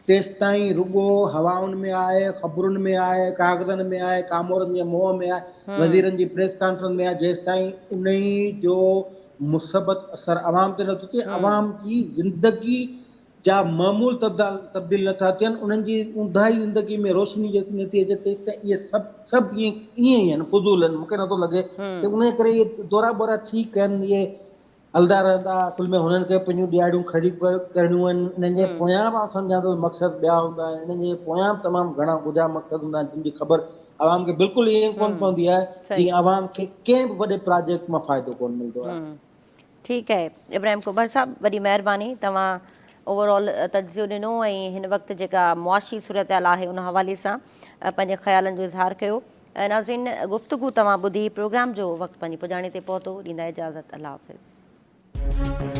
तेसि ताईं रुॻो हवाउनि में आहे, ख़बरुनि में आहे, कागज़नि में आहे, कामोरनि जे मुंहं में आहे, वज़ीरनि जी प्रेस कॉन्फ्रेंस में आहे, जेसि ताईं उन जो मुसबत असर अवाम ते नथो थिए, अवाम जी ज़िंदगी जा मामूल तब्दील नथा थियनि, उन्हनि जी ऊंदाही ज़िंदगी में रोशनी जेसी नथी अचे, तेसि ताईं इहे सभु ईअं ई आहिनि, फुज़ूल आहिनि। मूंखे नथो लॻे त उन करे इहे दौरा बोरा ठीकु आहिनि, इहे हलंदा रहंदा। असुल में हुननि खे पंहिंजूं ॾियारियूं ख़रीद करणियूं आहिनि। इन्हनि जे पोयां बि सम्झां थो मक़सदु ॿिया हूंदा आहिनि। इन्हनि जे पोयां बि तमामु घणा ॿुधा मक़सदु हूंदा आहिनि जिनजी ख़बर आवाम खे बिल्कुलु ईअं कोन पवंदी आहे सही। जीअं आवाम खे कंहिं बि वॾे प्रोजेक्ट मां फ़ाइदो कोन मिलंदो आहे। ठीकु आहे इब्राहिम कुमार साहब, वॾी महिरबानी, तव्हां ओवरऑल तजियो ॾिनो ऐं हिन वक़्तु जेका मुआशी सूरत हाल आहे उन हवाले सां पंहिंजे ख़्यालनि जो इज़हार कयो। नाज़रीन, गुफ़्तगू तव्हां ॿुधी, प्रोग्राम जो वक़्तु पंहिंजी पुॼाणे ते पहुतो। ॾींदा इजाज़त, अल्लाह हाफ़िज़।